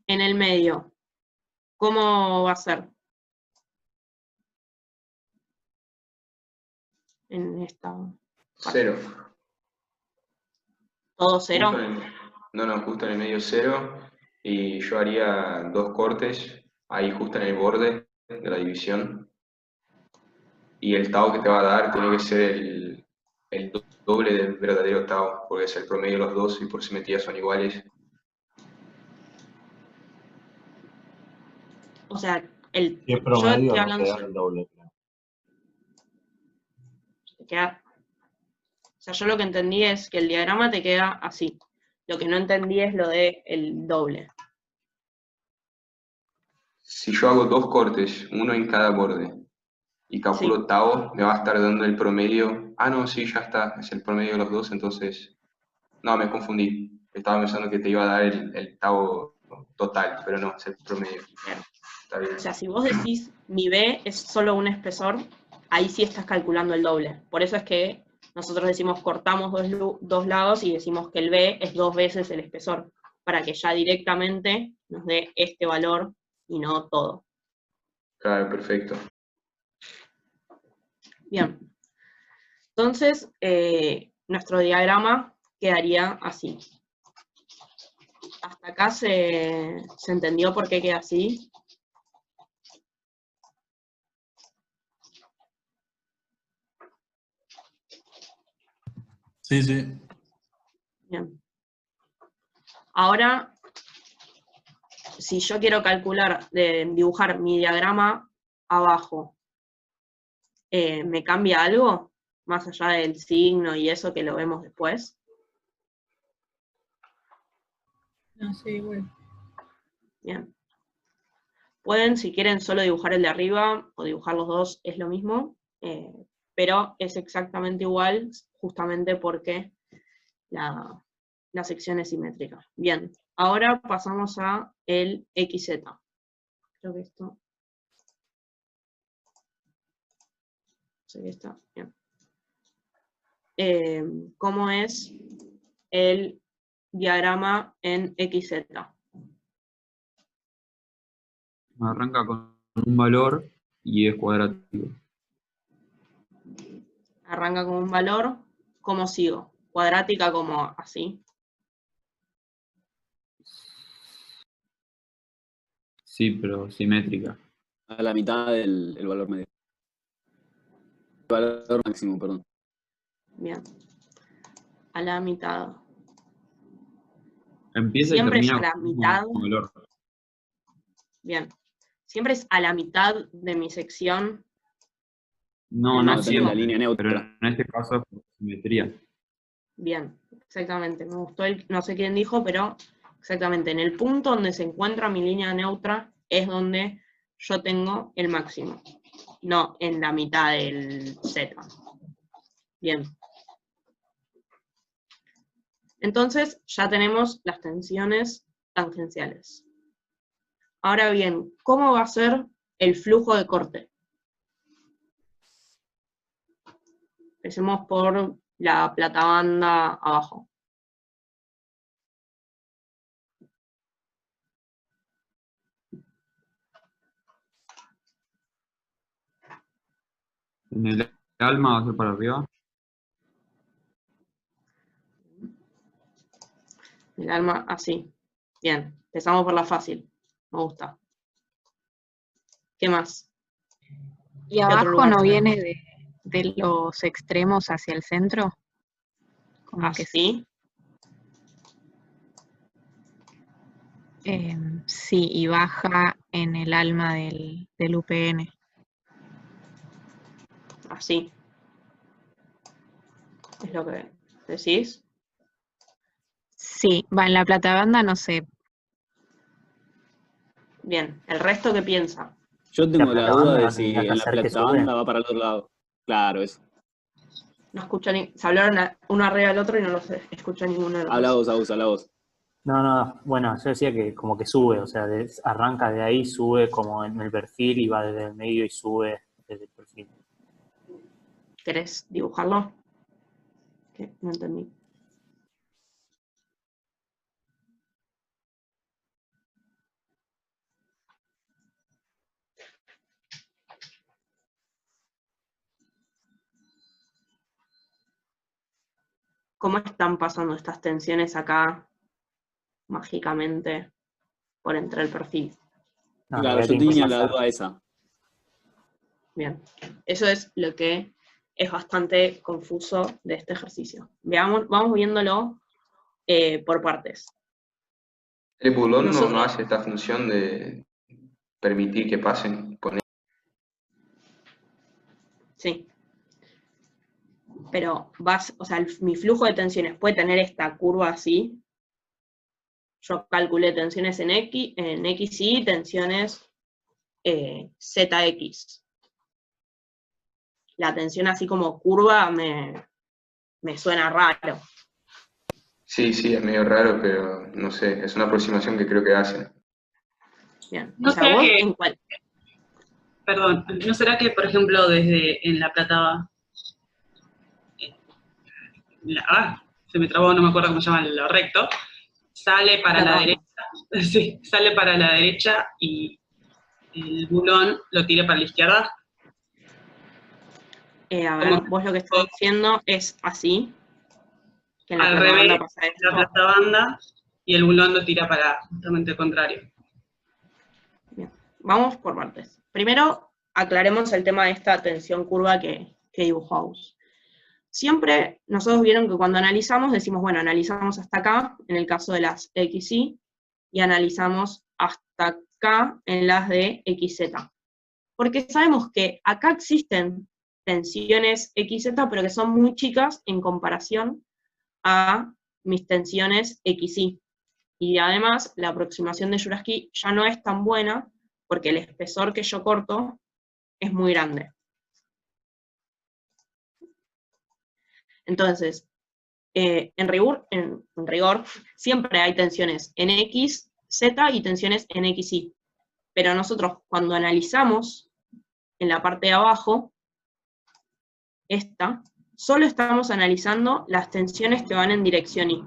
En el medio, ¿cómo va a ser? En esta. Cero. ¿Todo cero? Justo en el medio cero. Y yo haría 2 cortes ahí justo en el borde de la división. Y el tau que te va a dar tiene que ser el doble del verdadero tau, porque es el promedio de los dos y por simetría son iguales. O sea, Si es yo promedio, estoy no hablando te da el doble. te queda, o sea, yo lo que entendí es que el diagrama te queda así. Lo que no entendí es lo de el doble. Si yo hago 2 cortes, uno en cada borde, y calculo tau, me va a estar dando el promedio. Ah, no, sí, ya está, es el promedio de los dos, entonces. No, me confundí. Estaba pensando que te iba a dar el tau total, pero no, es el promedio. Está bien. O sea, si vos decís mi B es solo un espesor, ahí sí estás calculando el doble. Por eso es que nosotros decimos cortamos dos lados y decimos que el B es 2 veces el espesor, para que ya directamente nos dé este valor y no todo. Claro, perfecto. Bien. Entonces, nuestro diagrama quedaría así. ¿Hasta acá se entendió por qué queda así? Sí, sí. Bien. Ahora, si yo quiero calcular, dibujar mi diagrama abajo, ¿me cambia algo? Más allá del signo y eso que lo vemos después. No sé, igual. Bien. Pueden, si quieren, solo dibujar el de arriba o dibujar los dos, es lo mismo, pero es exactamente igual, justamente porque la sección es simétrica. Bien, ahora pasamos a el XZ. Creo que esto... sé que está bien. ¿Cómo es el diagrama en XZ? Arranca con un valor y es cuadrático. Arranca con un valor, ¿cómo sigo? Cuadrática como así. Sí, pero simétrica. A la mitad del valor medio. El valor máximo, perdón. Bien. A la mitad. Empieza Siempre y es a termina la con mitad. un valor. Bien. Siempre es a la mitad de mi sección. No, el no máximo. siempre, pero en este caso es por simetría. Bien, exactamente. Me gustó no sé quién dijo, pero exactamente. En el punto donde se encuentra mi línea neutra es donde yo tengo el máximo. No en la mitad del Z. Bien. Entonces ya tenemos las tensiones tangenciales. Ahora bien, ¿cómo va a ser el flujo de corte? Empecemos por la platabanda abajo. En el alma va a ser para arriba. El alma así. Bien, empezamos por la fácil. Me gusta. ¿Qué más? ¿Y ¿Qué otro abajo lugar no tenemos? viene de los extremos hacia el centro? Como que ¿Así? sí, y baja en el alma del UPN. Así. ¿Es lo que decís? Sí, va en la platabanda, no sé. Bien, ¿el resto qué piensa? Yo tengo la duda de platabanda si tendrás que en la hacer que platabanda sube. va para el otro lado. Claro, eso. No escucha ni... Se hablaron uno arriba del otro y no los escucha ninguno de los Habla dos. vos, Agus, habla vos. No, bueno, yo decía que como que sube, o sea, arranca de ahí, sube como en el perfil y va desde el medio y sube desde el perfil. ¿Querés dibujarlo? ¿Qué? No entendí. ¿Cómo están pasando estas tensiones acá mágicamente por entre el perfil? No, en Claro, realidad yo tienen que tenía la pasar. duda esa. Bien, eso es lo que es bastante confuso de este ejercicio. Veamos, vamos viéndolo por partes. El bulón no Nosotros, hace esta función de permitir que pasen. sí, pero o sea, mi flujo de tensiones puede tener esta curva así. Yo calculé tensiones en XY, tensiones ZX. La tensión así como curva me suena raro. Sí, es medio raro, pero no sé, es una aproximación que creo que hacen. Bien, ¿No o sea, será vos que, en cuál... perdón, no será que, por ejemplo, desde en la plata, se me trabó, no me acuerdo cómo se llama lo recto, sale para la derecha, sí, sale para la derecha y el bulón lo tira para la izquierda? a ver, vos lo que estás diciendo es así, que en la Al platabanda revés, pasa la esto. platabanda y el bulón lo tira para justamente el contrario. Bien, vamos por partes. Primero, aclaremos el tema de esta tensión curva que dibujamos. Siempre nosotros vieron que cuando analizamos, decimos, bueno, analizamos hasta acá, en el caso de las XY, y analizamos hasta acá en las de XZ. Porque sabemos que acá existen tensiones XZ, pero que son muy chicas en comparación a mis tensiones XY. Y además, la aproximación de Jurafsky ya no es tan buena, porque el espesor que yo corto es muy grande. Entonces, en rigor, siempre hay tensiones en X, Z y tensiones en XY. Pero nosotros, cuando analizamos en la parte de abajo, solo estamos analizando las tensiones que van en dirección Y.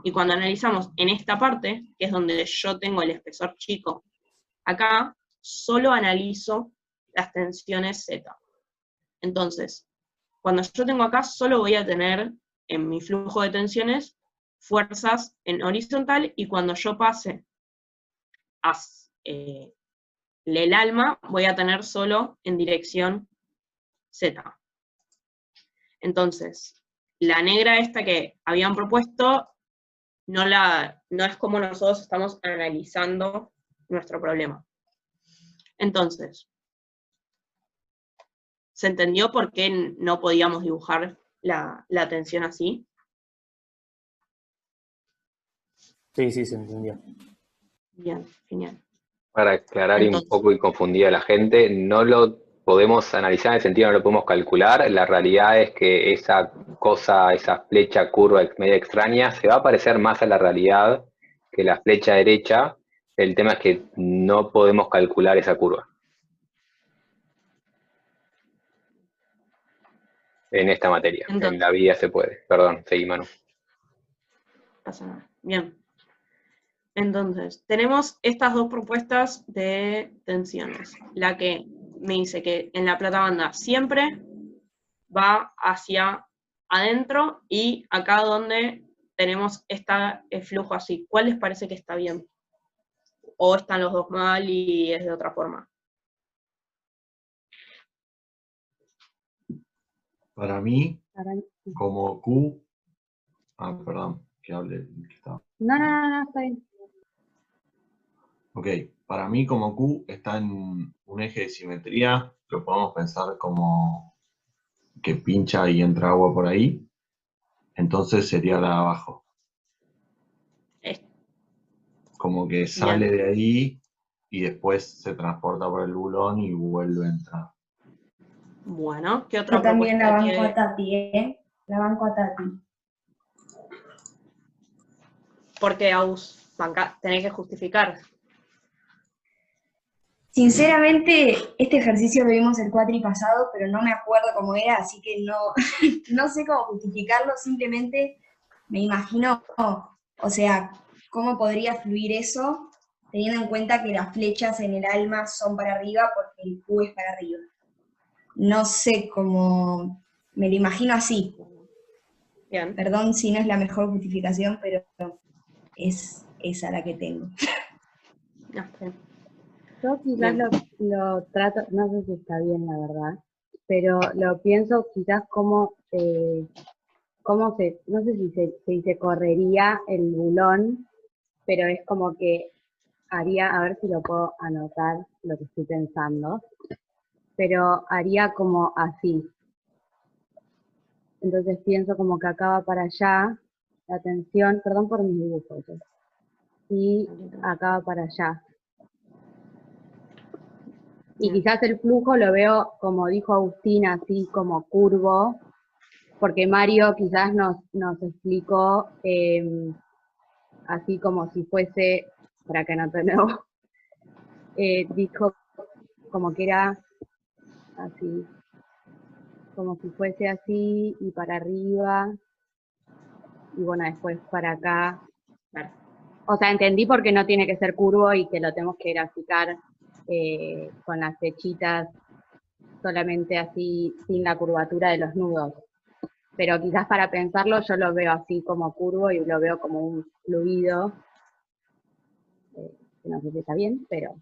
Y cuando analizamos en esta parte, que es donde yo tengo el espesor chico, acá solo analizo las tensiones Z. Entonces, cuando yo tengo acá, solo voy a tener en mi flujo de tensiones fuerzas en horizontal, y cuando yo pase el alma, voy a tener solo en dirección Z. Entonces, la negra esta que habían propuesto no es como nosotros estamos analizando nuestro problema. Entonces, ¿se entendió por qué no podíamos dibujar la tensión así? Sí, se entendió. Bien, genial. Para aclarar Entonces, un poco y confundir a la gente, no lo podemos analizar en el sentido, no lo podemos calcular. La realidad es que esa cosa, esa flecha curva media extraña, se va a parecer más a la realidad que la flecha derecha. El tema es que no podemos calcular esa curva. En esta materia, entonces, en la vida se puede. Perdón, seguí, Manu. pasa nada. Bien. Entonces, tenemos estas dos propuestas de tensiones. La que me dice que en la platabanda siempre va hacia adentro, y acá donde tenemos este flujo así. ¿Cuál les parece que está bien? ¿O están los dos mal y es de otra forma? Para mí, como Q... Ah, perdón, que hable. Que está. No, está bien. Ok, para mí como Q está en un eje de simetría, lo podemos pensar como que pincha y entra agua por ahí, entonces sería la de abajo. Como que sale Bien. de ahí y después se transporta por el bulón y vuelve a entrar. Bueno, ¿qué otra Yo también la propuesta banco a tiene? Tati, ¿eh? La banco a Tati. Porque tenés que justificar. Sinceramente, este ejercicio lo vimos el cuatri pasado, pero no me acuerdo cómo era, así que no, no sé cómo justificarlo, simplemente me imagino, o sea, cómo podría fluir eso, teniendo en cuenta que las flechas en el alma son para arriba porque el Q es para arriba. No sé cómo, me lo imagino así. Bien. Perdón si no es la mejor justificación, pero es esa la que tengo. No, bien. Yo quizás lo trato, no sé si está bien la verdad, pero lo pienso quizás como, no sé si se dice correría el bulón, pero es como que haría, a ver si lo puedo anotar lo que estoy pensando, pero haría como así. Entonces pienso como que acaba para allá, la tensión, perdón por mis dibujos, y acaba para allá. Y quizás el flujo lo veo, como dijo Agustín, así como curvo, porque Mario quizás nos explicó así como si fuese, para que no te nuevo, dijo como que era así, como si fuese así y para arriba, y bueno, después para acá. O sea, entendí por qué no tiene que ser curvo y que lo tenemos que graficar con las flechitas solamente así, sin la curvatura de los nudos. Pero quizás para pensarlo yo lo veo así como curvo y lo veo como un fluido, que no sé si está bien, pero...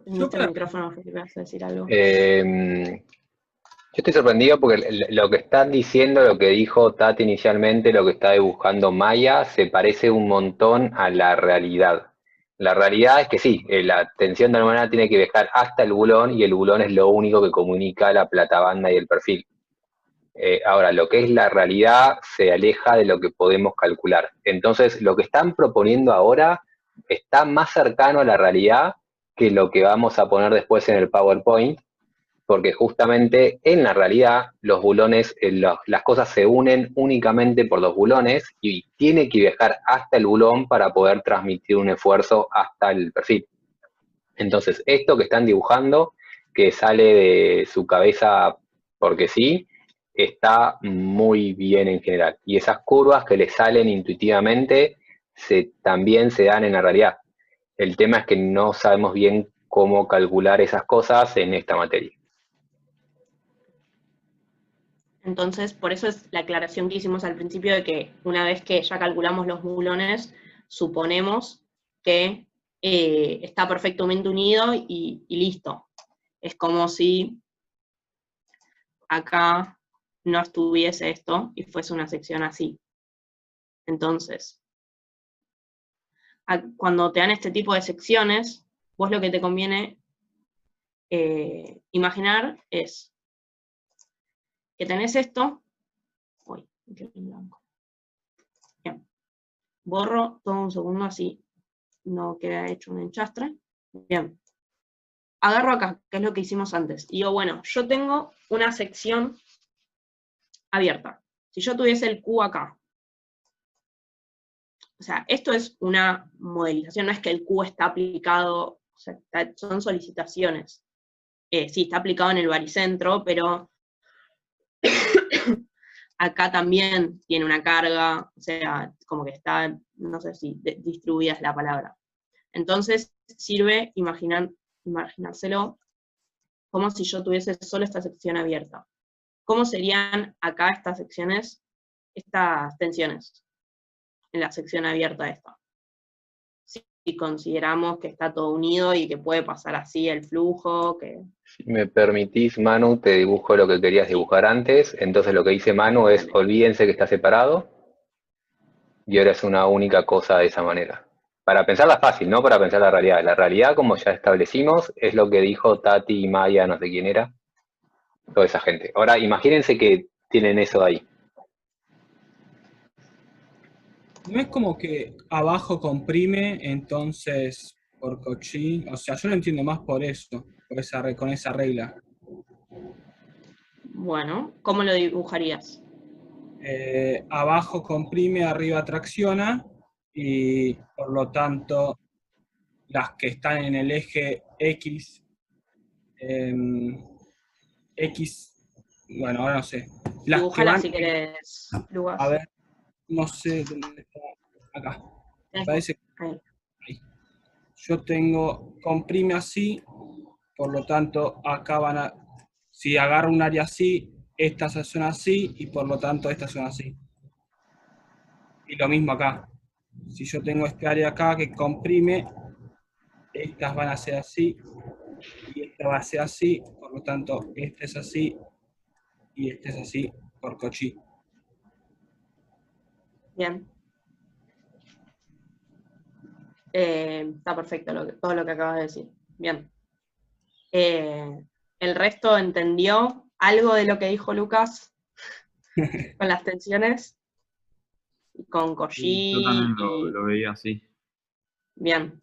El micrófono, Felipe, vas a decir algo. Yo estoy sorprendido porque lo que están diciendo, lo que dijo Tati inicialmente, lo que está dibujando Maya, se parece un montón a la realidad. La realidad es que sí, la tensión de alguna manera tiene que viajar hasta el bulón y el bulón es lo único que comunica la platabanda y el perfil. Ahora, lo que es la realidad se aleja de lo que podemos calcular. Entonces, lo que están proponiendo ahora está más cercano a la realidad que lo que vamos a poner después en el PowerPoint, porque justamente en la realidad los bulones, las cosas se unen únicamente por los bulones y tiene que viajar hasta el bulón para poder transmitir un esfuerzo hasta el perfil. Entonces, esto que están dibujando, que sale de su cabeza porque sí, está muy bien en general. Y esas curvas que le salen intuitivamente también se dan en la realidad. El tema es que no sabemos bien cómo calcular esas cosas en esta materia. Entonces, por eso es la aclaración que hicimos al principio de que una vez que ya calculamos los bulones, suponemos que está perfectamente unido y listo. Es como si acá no estuviese esto y fuese una sección así. Entonces, cuando te dan este tipo de secciones, vos lo que te conviene imaginar es que tenés esto. Uy, me quedé en blanco. Bien. Borro todo un segundo así no queda hecho un enchastre. Bien. Agarro acá, que es lo que hicimos antes. Y digo, bueno, yo tengo una sección abierta. Si yo tuviese el Q acá, o sea, esto es una modelización, no es que el Q está aplicado, o sea, son solicitaciones. Sí, está aplicado en el baricentro, pero acá también tiene una carga, o sea, como que está, no sé si distribuida es la palabra. Entonces, sirve imaginárselo como si yo tuviese solo esta sección abierta. ¿Cómo serían acá estas secciones, estas tensiones, en la sección abierta esta? Si consideramos que está todo unido y que puede pasar así el flujo, que... Si me permitís, Manu, te dibujo lo que querías dibujar antes. Entonces lo que dice Manu es, olvídense que está separado, y ahora es una única cosa de esa manera. Para pensarla fácil, no para pensar la realidad. La realidad, como ya establecimos, es lo que dijo Tati, Maya, no sé quién era, toda esa gente. Ahora, imagínense que tienen eso ahí. No es como que abajo comprime, entonces por Cauchy, o sea, yo lo entiendo más por eso, con esa regla. Bueno, ¿cómo lo dibujarías? Abajo comprime, arriba tracciona, y por lo tanto las que están en el eje X, bueno, ahora no sé. Las que Dibújala van, si querés, Lucas. a ver, no sé dónde está, acá. Me parece que ahí. Yo tengo, comprime así, por lo tanto acá van a, si agarro un área así, estas son así, y por lo tanto estas son así. Y lo mismo acá. Si yo tengo este área acá que comprime, estas van a ser así, y esta va a ser así, por lo tanto, este es así, y este es así, por Cauchy. Bien. Está perfecto todo lo que acabas de decir. Bien. ¿El resto entendió algo de lo que dijo Lucas con las tensiones? Y con Yo Cauchy también y... lo veía así. Bien.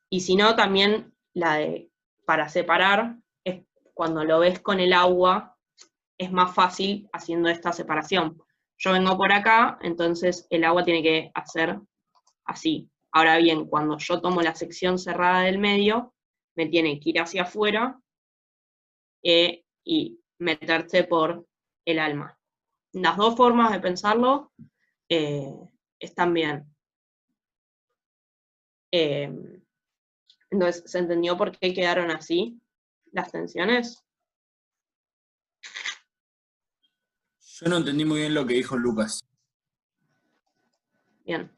Y si no, también la de para separar, es cuando lo ves con el agua, es más fácil haciendo esta separación. Yo vengo por acá, entonces el agua tiene que hacer así. Ahora bien, cuando yo tomo la sección cerrada del medio, me tiene que ir hacia afuera y meterse por el alma. Las dos formas de pensarlo están bien. Entonces, ¿se entendió por qué quedaron así las tensiones? Yo no entendí muy bien lo que dijo Lucas. Bien.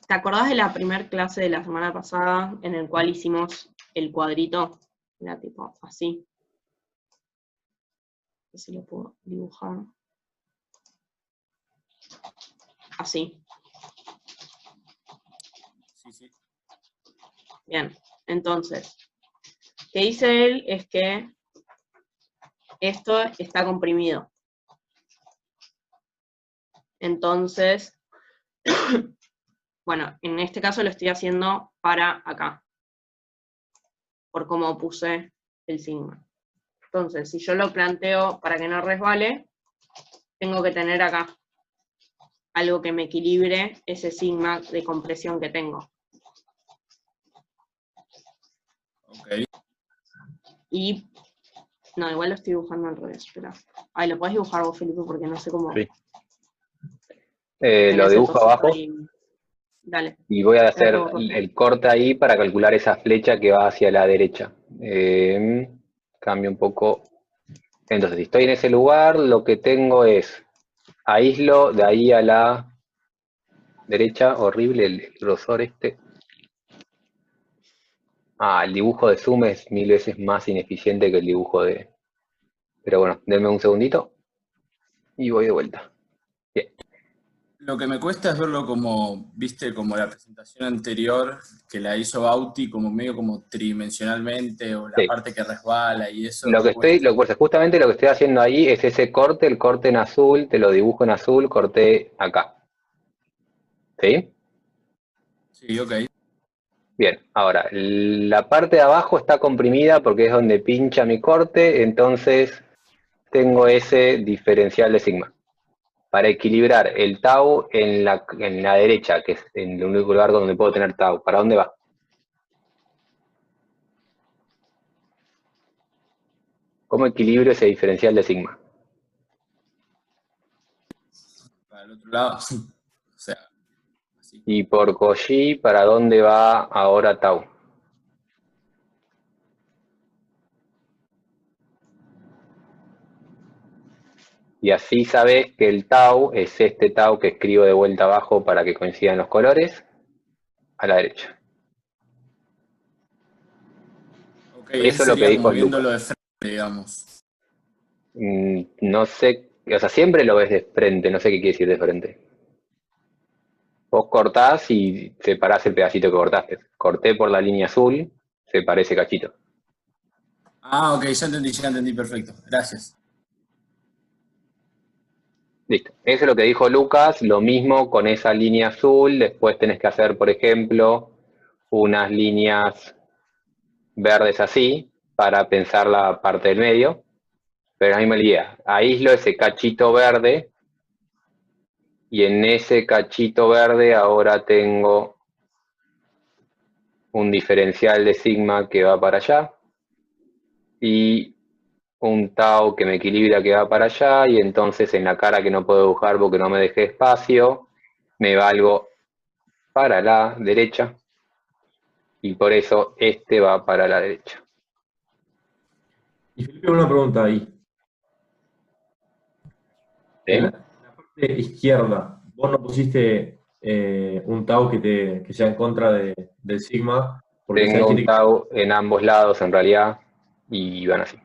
¿Te acordás de la primera clase de la semana pasada en el cual hicimos el cuadrito? Era tipo así. No sé si lo puedo dibujar. Así. Sí, sí. Bien, entonces, ¿qué dice él? Es que esto está comprimido. Entonces, bueno, en este caso lo estoy haciendo para acá, por cómo puse el sigma. Entonces, si yo lo planteo para que no resbale, tengo que tener acá algo que me equilibre ese sigma de compresión que tengo. Ok. Y, no, igual lo estoy dibujando al revés, espera. Ay, lo podés dibujar vos, Felipe, porque no sé cómo. Sí. Lo Tenés el dibujo cosito abajo. ahí. Dale. Y voy a Está hacer todo roto. el corte ahí para calcular esa flecha que va hacia la derecha. Cambio un poco. Entonces, si estoy en ese lugar, lo que tengo es, aíslo de ahí a la derecha, horrible el grosor este. El dibujo de zoom es 1000 veces más ineficiente que el dibujo de... Pero bueno, denme un segundito y voy de vuelta. Bien. Lo que me cuesta es verlo como, viste, como la presentación anterior que la hizo Bauti, como medio como tridimensionalmente, o la Sí. parte que resbala y eso Lo me que cuesta. justamente lo que estoy haciendo ahí es ese corte, el corte en azul, te lo dibujo en azul, corté acá. ¿Sí? Sí, ok. Bien, ahora, la parte de abajo está comprimida porque es donde pincha mi corte, entonces tengo ese diferencial de sigma. Para equilibrar el tau en la derecha, que es el único lugar donde puedo tener tau, ¿para dónde va? ¿Cómo equilibro ese diferencial de sigma? Para el otro lado. O sea, Y por Cauchy, ¿para dónde va ahora tau? Y así sabes que el tau es este tau que escribo de vuelta abajo para que coincidan los colores, a la derecha. Ok, Eso ese es lo que sería dijo como Lucas. viéndolo de frente, digamos. No sé, o sea, siempre lo ves de frente, no sé qué quiere decir de frente. Vos cortás y separás el pedacito que cortaste. Corté por la línea azul, separé ese cachito. Ah, ok, ya entendí, perfecto. Gracias. Listo. Eso es lo que dijo Lucas, lo mismo con esa línea azul, después tenés que hacer, por ejemplo, unas líneas verdes así, para pensar la parte del medio, pero la misma idea. Aíslo ese cachito verde, y en ese cachito verde ahora tengo un diferencial de sigma que va para allá, y un tau que me equilibra que va para allá, y entonces en la cara que no puedo dibujar porque no me dejé espacio, me valgo para la derecha, y por eso este va para la derecha. Y Felipe, una pregunta ahí. ¿Sí? En la parte izquierda, vos no pusiste un tau que sea en contra del sigma, porque sabés Tengo que un tau en ambos lados en realidad, y van así.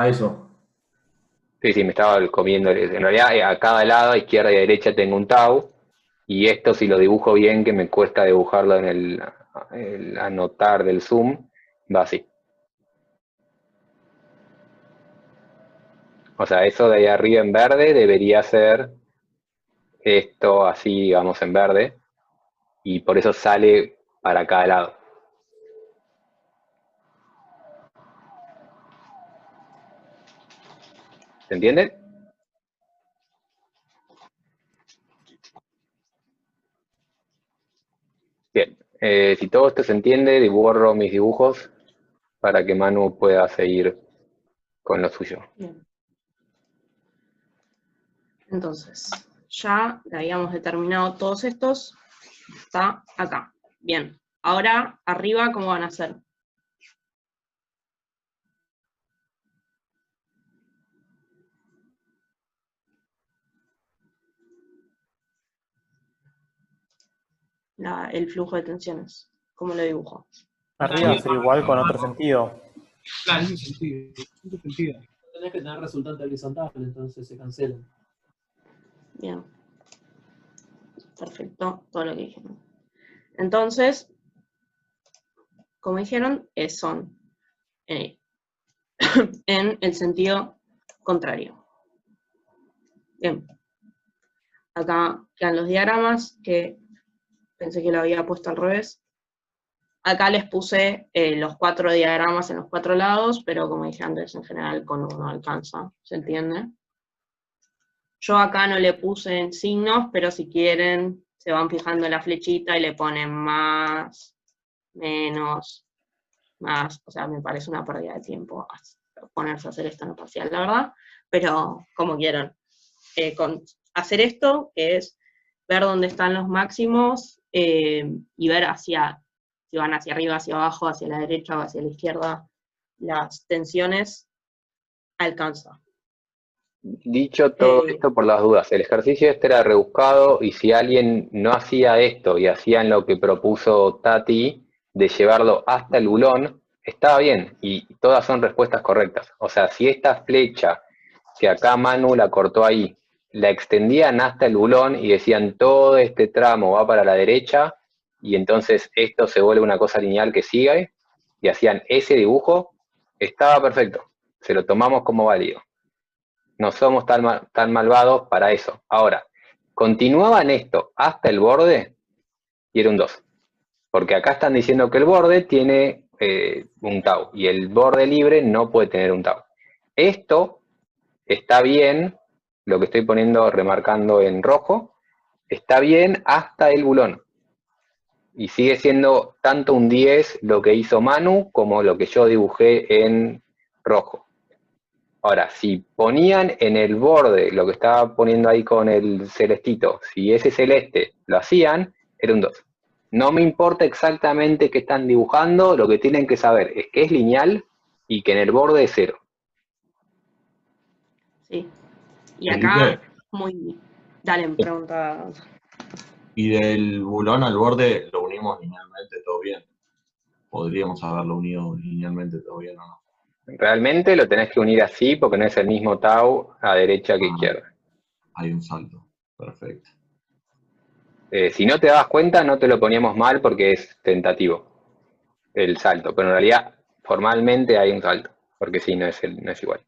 eso. Sí, sí, me estaba comiendo. En realidad, a cada lado, a izquierda y a derecha, tengo un tau. Y esto, si lo dibujo bien, que me cuesta dibujarlo en el anotar del zoom, va así. O sea, eso de ahí arriba en verde debería ser esto así, digamos, en verde. Y por eso sale para cada lado. ¿Se entiende? Bien, si todo esto se entiende, borro mis dibujos para que Manu pueda seguir con lo suyo. Bien. Entonces, ya habíamos determinado todos estos, está acá. Bien, ahora arriba, ¿cómo van a ser? El flujo de tensiones, ¿cómo lo dibujo? Arriba va a ser igual con otro sentido. Claro, en ese sentido. Tenés que tener resultante horizontal, entonces se cancelan. Bien. Perfecto, todo lo que dijeron. Entonces, como dijeron, son en el sentido contrario. Bien. Acá quedan los diagramas, que pensé que lo había puesto al revés. Acá les puse los 4 diagramas en los 4 lados, pero como dije antes, en general con uno alcanza, ¿se entiende? Yo acá no le puse en signos, pero si quieren, se van fijando en la flechita y le ponen más, menos, más, o sea, me parece una pérdida de tiempo ponerse a hacer esto en la parcial, la verdad, pero como quieran. Hacer esto, que es ver dónde están los máximos, y ver si van hacia arriba, hacia abajo, hacia la derecha o hacia la izquierda, las tensiones, alcanza. Dicho todo esto por las dudas, el ejercicio este era rebuscado, y si alguien no hacía esto y hacían lo que propuso Tati, de llevarlo hasta el bulón, estaba bien, y todas son respuestas correctas. O sea, si esta flecha, que acá Manu la cortó ahí, la extendían hasta el bulón y decían todo este tramo va para la derecha, y entonces esto se vuelve una cosa lineal que sigue, y hacían ese dibujo, estaba perfecto, se lo tomamos como válido. No somos tan malvados para eso. Ahora, continuaban esto hasta el borde y era un 2. Porque acá están diciendo que el borde tiene un tau y el borde libre no puede tener un tau. Esto está bien, lo que estoy poniendo, remarcando en rojo, está bien hasta el bulón. Y sigue siendo tanto un 10 lo que hizo Manu como lo que yo dibujé en rojo. Ahora, si ponían en el borde lo que estaba poniendo ahí con el celestito, si ese celeste lo hacían, era un 2. No me importa exactamente qué están dibujando, lo que tienen que saber es que es lineal y que en el borde es 0. Sí. Y Felipe, acá, muy... Dale, pregunta. y del bulón al borde lo unimos linealmente todo bien. Podríamos haberlo unido linealmente todo bien, ¿o no? Realmente lo tenés que unir así porque no es el mismo tau a derecha que izquierda. Hay un salto. Perfecto. Si no te dabas cuenta, no te lo poníamos mal porque es tentativo el salto, pero en realidad formalmente hay un salto, porque sí, no es igual.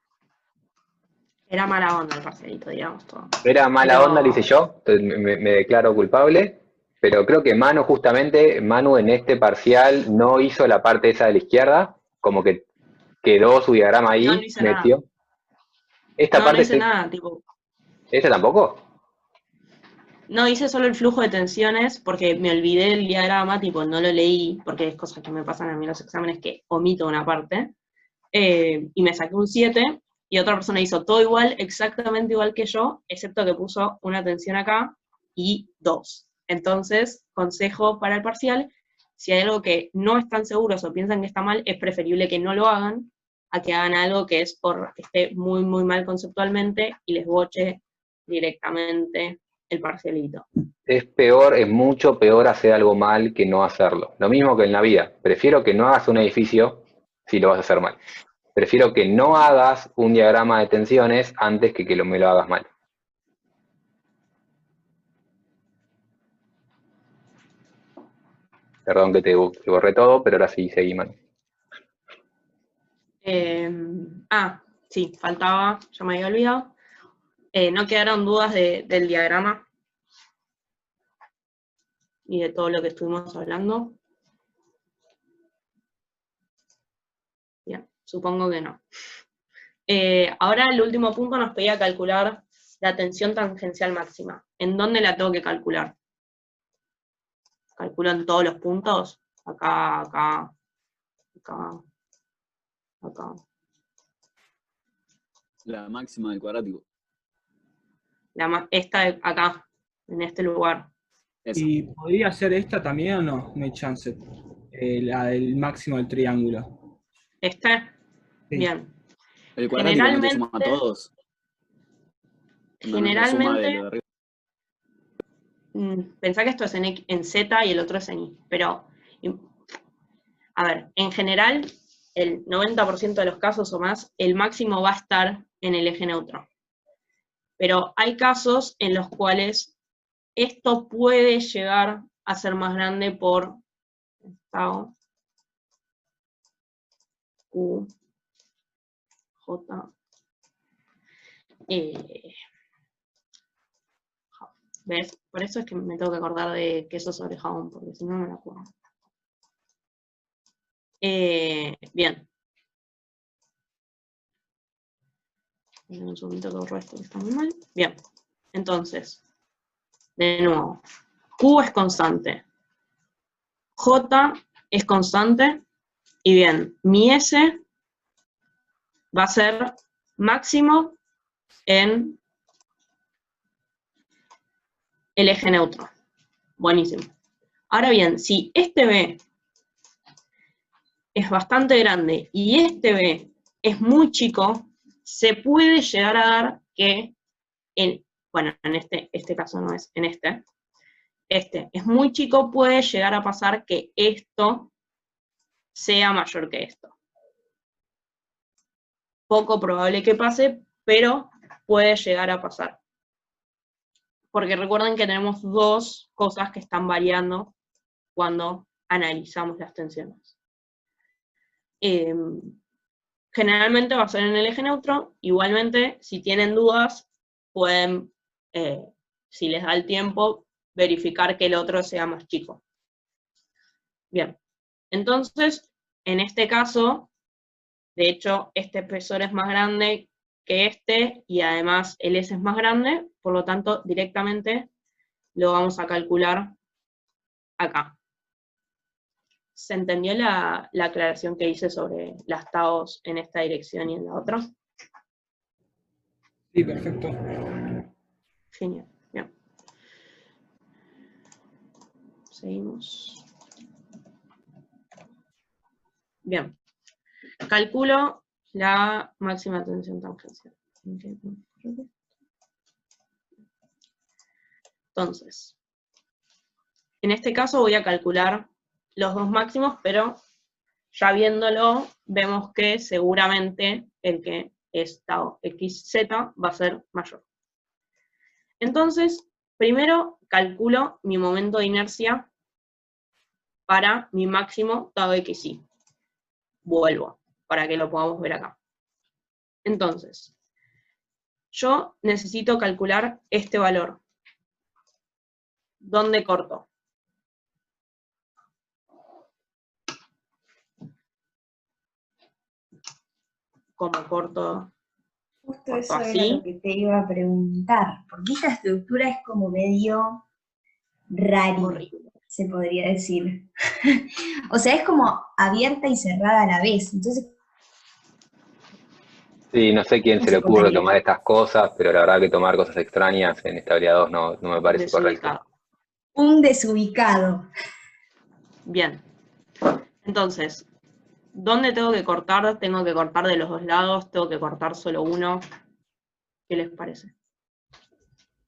Era mala onda el parcialito, digamos todo. Era mala Pero- onda, le hice yo, entonces me declaro culpable, pero creo que Manu justamente, en este parcial no hizo la parte esa de la izquierda, como que quedó su diagrama ahí, No hice metió. nada. Esta No parte hice nada, tipo. ¿Esta tampoco? No hice solo el flujo de tensiones porque me olvidé del diagrama, tipo, no lo leí, porque es cosas que me pasan a mí en los exámenes que omito una parte. Y me saqué un 7, y otra persona hizo todo igual, exactamente igual que yo, excepto que puso una tensión acá y 2. Entonces, consejo para el parcial, si hay algo que no están seguros o piensan que está mal, es preferible que no lo hagan, a que hagan algo que esté muy, muy mal conceptualmente y les boche directamente el parcialito. Es peor, es mucho peor hacer algo mal que no hacerlo. Lo mismo que en la vida. Prefiero que no hagas un edificio si lo vas a hacer mal. Prefiero que no hagas un diagrama de tensiones antes que me lo hagas mal. Perdón que te borré todo, pero ahora sí seguí mal. Sí, faltaba, ya me había olvidado. No quedaron dudas del diagrama y de todo lo que estuvimos hablando. Bien, supongo que no. Ahora el último punto nos pedía calcular la tensión tangencial máxima. ¿En dónde la tengo que calcular? ¿Calculo en todos los puntos? Acá, acá, acá, acá. La máxima del cuadrático. Esta de acá, en este lugar. ¿Y podría ser esta también o no? No hay chance. La del máximo del triángulo. ¿Este? Sí. Bien. ¿El cuadrático no te suma a todos? Generalmente, pensá que esto es en Z y el otro es en Y, pero, a ver, en general, el 90% de los casos o más, el máximo va a estar en el eje neutro. Pero hay casos en los cuales esto puede llegar a ser más grande por tau, Q, J, ¿ves? Por eso es que me tengo que acordar de queso sobre jabón, porque si no, no me acuerdo. Bien. Un segundito que borro esto que está muy mal. Bien. Entonces, de nuevo, Q es constante. J es constante. Y bien, mi S va a ser máximo en el eje neutro. Buenísimo. Ahora bien, si este B es bastante grande y este B es muy chico, se puede llegar a dar que, en este caso no es, en este es muy chico, puede llegar a pasar que esto sea mayor que esto. Poco probable que pase, pero puede llegar a pasar. Porque recuerden que tenemos dos cosas que están variando cuando analizamos las tensiones. Generalmente va a ser en el eje neutro. Igualmente, si tienen dudas, pueden, si les da el tiempo, verificar que el otro sea más chico. Bien, entonces, en este caso, de hecho, este espesor es más grande que este, y además el S es más grande, por lo tanto, directamente lo vamos a calcular acá. ¿Se entendió la aclaración que hice sobre las taos en esta dirección y en la otra? Sí, perfecto. Genial, bien. Seguimos. Bien. Calculo la máxima tensión tangencial. Entonces, en este caso voy a calcular los dos máximos, pero ya viéndolo, vemos que seguramente el que es tau xz va a ser mayor. Entonces, primero calculo mi momento de inercia para mi máximo tau xy. Vuelvo, para que lo podamos ver acá. Entonces, yo necesito calcular este valor. ¿Dónde corto? ¿Cómo corto? Justo eso era lo que te iba a preguntar, porque esta estructura es como medio rara, se podría decir. O sea, es como abierta y cerrada a la vez, entonces... Sí, no sé quién se le ocurre tomar estas cosas, pero la verdad que tomar cosas extrañas en estabilidad 2 no me parece correcto. Un desubicado. Bien. Entonces, ¿dónde tengo que cortar? Tengo que cortar de los dos lados, tengo que cortar solo uno. ¿Qué les parece?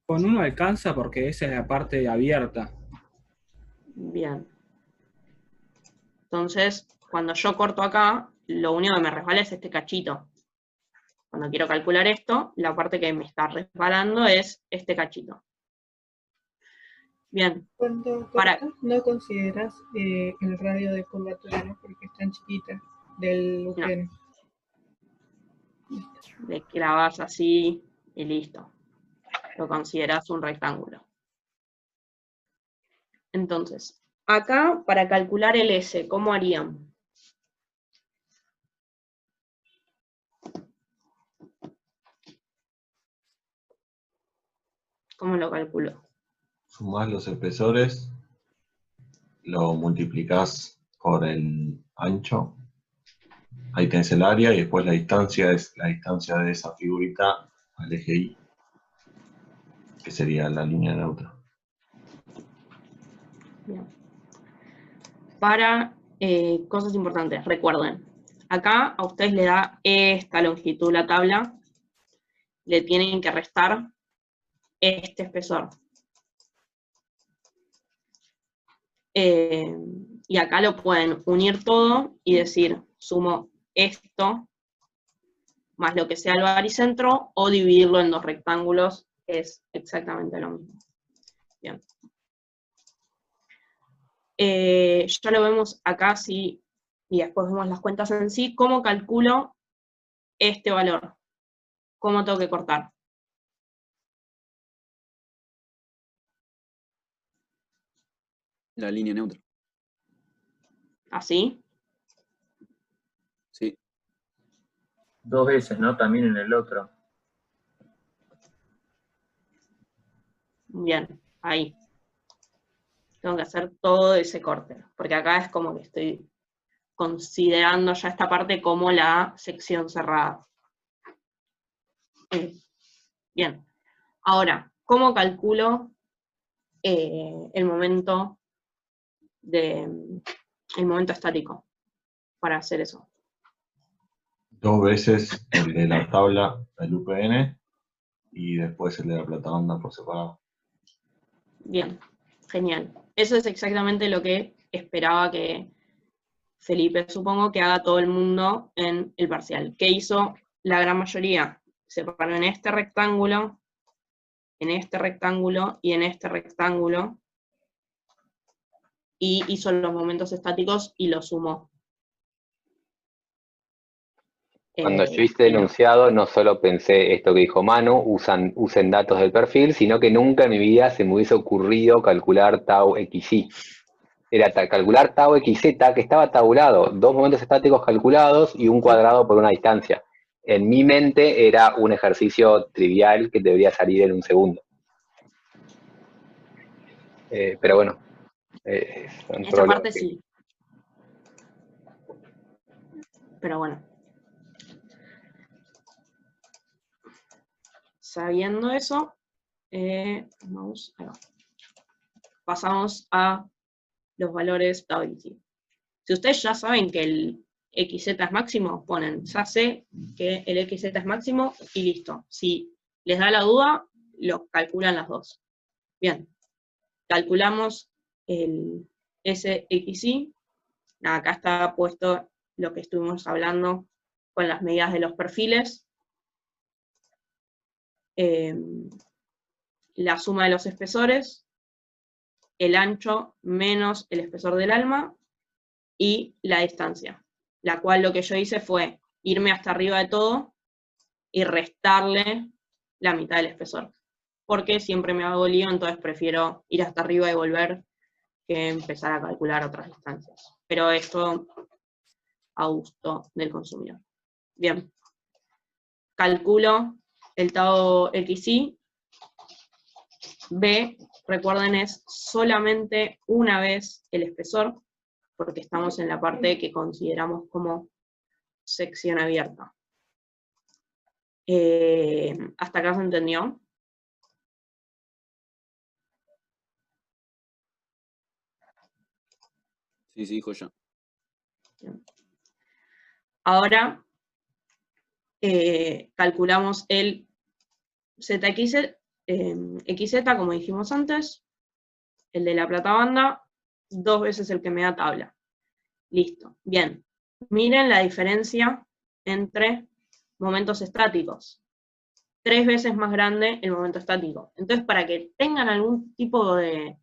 Con uno alcanza porque esa es la parte abierta. Bien. Entonces, cuando yo corto acá, lo único que me resbala es este cachito. Cuando quiero calcular esto, la parte que me está resbalando es este cachito. Bien. Cuando cortas, no consideras el radio de curvatura, ¿no? Porque es tan chiquita del UPN. Le clavas así y listo. Lo consideras un rectángulo. Entonces, acá, para calcular el S, ¿cómo harían? ¿Cómo lo calculo? Sumás los espesores, lo multiplicás por el ancho, ahí tenés el área y después la distancia es la distancia de esa figurita al eje Y, que sería la línea neutra. Bien. Para cosas importantes, recuerden, acá a ustedes le da esta longitud la tabla, le tienen que restar este espesor. Y acá lo pueden unir todo y decir, sumo esto más lo que sea el baricentro, o dividirlo en dos rectángulos, es exactamente lo mismo. Bien. Ya lo vemos acá, sí, y después vemos las cuentas en sí. ¿Cómo calculo este valor? ¿Cómo tengo que cortar? La línea neutra. ¿Así? Sí. 2 veces, ¿no? También en el otro. Bien, ahí. Tengo que hacer todo ese corte, porque acá es como que estoy considerando ya esta parte como la sección cerrada. Bien. Ahora, ¿cómo calculo el momento estático para hacer eso? 2 veces el de la tabla del UPN y después el de la platabanda por separado. Bien, genial. Eso es exactamente lo que esperaba que Felipe, supongo, que haga todo el mundo en el parcial. ¿Qué hizo la gran mayoría? Separó en este rectángulo y en este rectángulo, y hizo los momentos estáticos y los sumó. Cuando yo hice enunciado, no solo pensé esto que dijo Manu, usen datos del perfil, sino que nunca en mi vida se me hubiese ocurrido calcular tau xy. Era calcular tau xz, que estaba tabulado, 2 momentos estáticos calculados y un cuadrado por una distancia. En mi mente era un ejercicio trivial que debería salir en un segundo. Pero bueno, son Esa problemas parte sí. Pero bueno. Sabiendo eso, pasamos a los valores tau xy. Si ustedes ya saben que el xz es máximo, ponen, ya sé que el xz es máximo y listo. Si les da la duda, lo calculan las dos. Bien, calculamos el SXY. Acá está puesto lo que estuvimos hablando con las medidas de los perfiles. La suma de los espesores, el ancho menos el espesor del alma, y la distancia, la cual lo que yo hice fue irme hasta arriba de todo y restarle la mitad del espesor, porque siempre me hago lío, entonces prefiero ir hasta arriba y volver que empezar a calcular otras distancias. Pero esto a gusto del consumidor. Bien, calculo el tau XY, B, recuerden, es solamente una vez el espesor, porque estamos en la parte que consideramos como sección abierta. ¿Hasta acá se entendió? Sí, sí, dijo ya. Ahora calculamos el ZX, XZ, como dijimos antes, el de la platabanda, 2 veces el que me da tabla. Listo. Bien. Miren la diferencia entre momentos estáticos. 3 veces más grande el momento estático. Entonces, para que tengan algún tipo de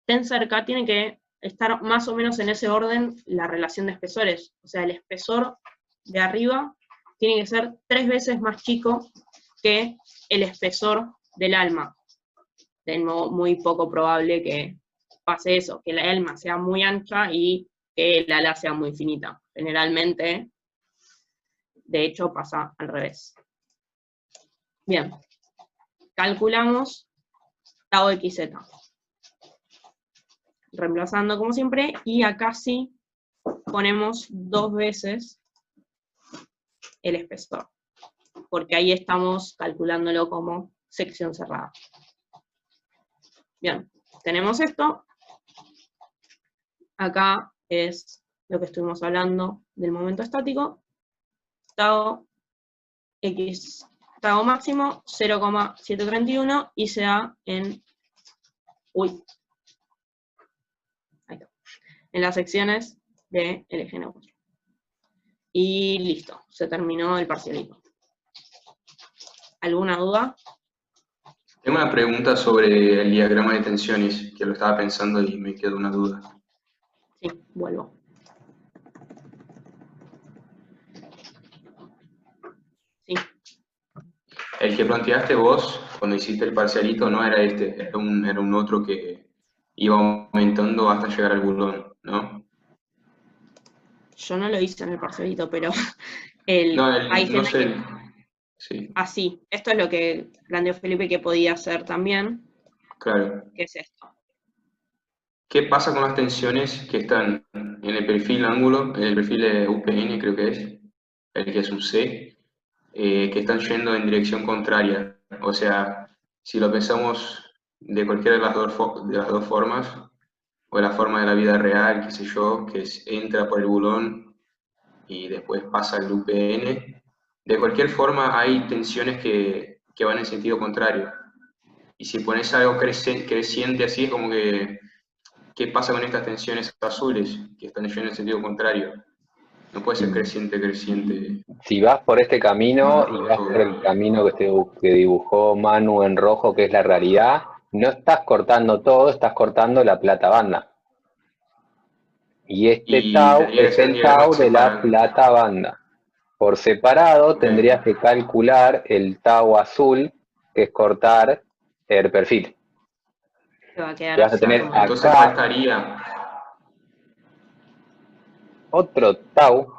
estén cerca, tiene que estar más o menos en ese orden la relación de espesores. O sea, el espesor de arriba tiene que ser 3 veces más chico que el espesor del alma. De nuevo, muy poco probable que pase eso, que la alma sea muy ancha y que el ala sea muy finita. Generalmente, de hecho, pasa al revés. Bien, calculamos tau XZ. Reemplazando como siempre, y acá sí ponemos 2 veces el espesor, porque ahí estamos calculándolo como sección cerrada. Bien, tenemos esto. Acá es lo que estuvimos hablando del momento estático. Tau X, tau máximo 0,731 y se da en, en las secciones del eje neutro. Y listo, se terminó el parcialito. ¿Alguna duda? Tengo una pregunta sobre el diagrama de tensiones, que lo estaba pensando y me quedó una duda. Sí, vuelvo. Sí. El que planteaste vos cuando hiciste el parcialito no era este, era un otro que iba aumentando hasta llegar al bulón, ¿no? Yo no lo hice en el parcialito, pero no sé. Sí, así. Esto es lo que planteó Felipe que podía hacer también. claro. ¿Qué es esto? ¿Qué pasa con las tensiones que están en el perfil ángulo, en el perfil de UPN creo que es, el que es un C, que están yendo en dirección contraria? O sea, si lo pensamos de cualquiera de las dos formas, o de la forma de la vida real, qué sé yo, que entra por el bulón y después pasa al UPN, de cualquier forma hay tensiones que van en sentido contrario. Y si pones algo creciente así, es como que, ¿qué pasa con estas tensiones azules que están yendo en sentido contrario? No puede ser creciente. Si vas por este camino y vas por el camino que dibujó Manu en rojo, que es la realidad, no estás cortando todo, estás cortando la platabanda. Y este tau es el tau de la platabanda. Por separado tendrías que calcular el tau azul, que es cortar el perfil. Que va a quedar Y vas a así tener como- Entonces acá faltaría otro tau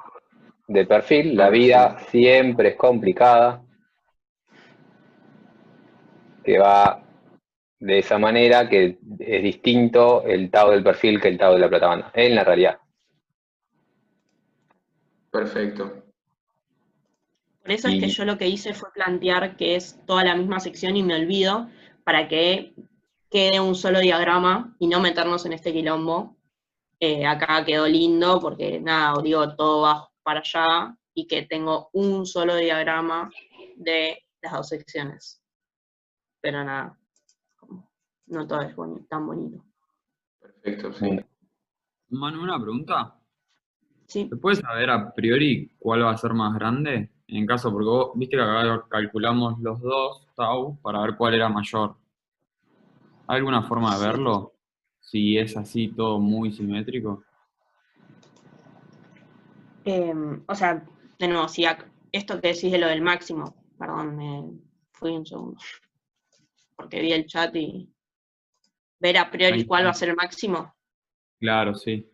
de perfil. La vida siempre es complicada, que va de esa manera, que es distinto el tau del perfil que el tau de la platabanda, en la realidad. perfecto. Por eso es que Y yo lo que hice fue plantear que es toda la misma sección y me olvido, para que quede un solo diagrama y no meternos en este quilombo. Acá quedó lindo porque nada, digo, todo va para allá y que tengo un solo diagrama de las dos secciones. pero nada, no todo es tan bonito. Perfecto, sí. Manu, una pregunta. Sí. ¿Se puede saber a priori cuál va a ser más grande? En caso, porque vos viste que acá calculamos los dos tau para ver cuál era mayor. ¿Hay alguna forma de verlo? Si es así todo muy simétrico. O sea, de nuevo, si esto que decís de lo del máximo, perdón, me fui un segundo, porque vi el chat y ver a priori cuál va a ser el máximo. Claro, sí.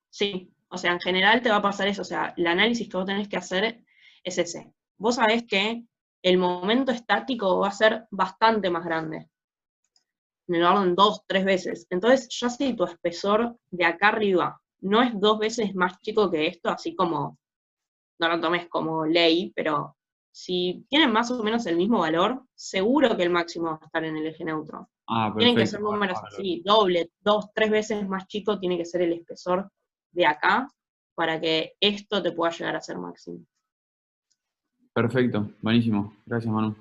Sí, o sea, en general te va a pasar eso, o sea, el análisis que vos tenés que hacer es ese. Vos sabés que el momento estático va a ser bastante más grande, en el orden 2, 3 veces. Entonces, ya si tu espesor de acá arriba no es 2 veces más chico que esto, así como, no lo tomes como ley, pero si tienen más o menos el mismo valor, seguro que el máximo va a estar en el eje neutro. Ah, perfecto. Tienen que ser números así, doble, 2, 3 veces más chico tiene que ser el espesor de acá para que esto te pueda llegar a ser máximo. Perfecto, buenísimo. Gracias, Manu.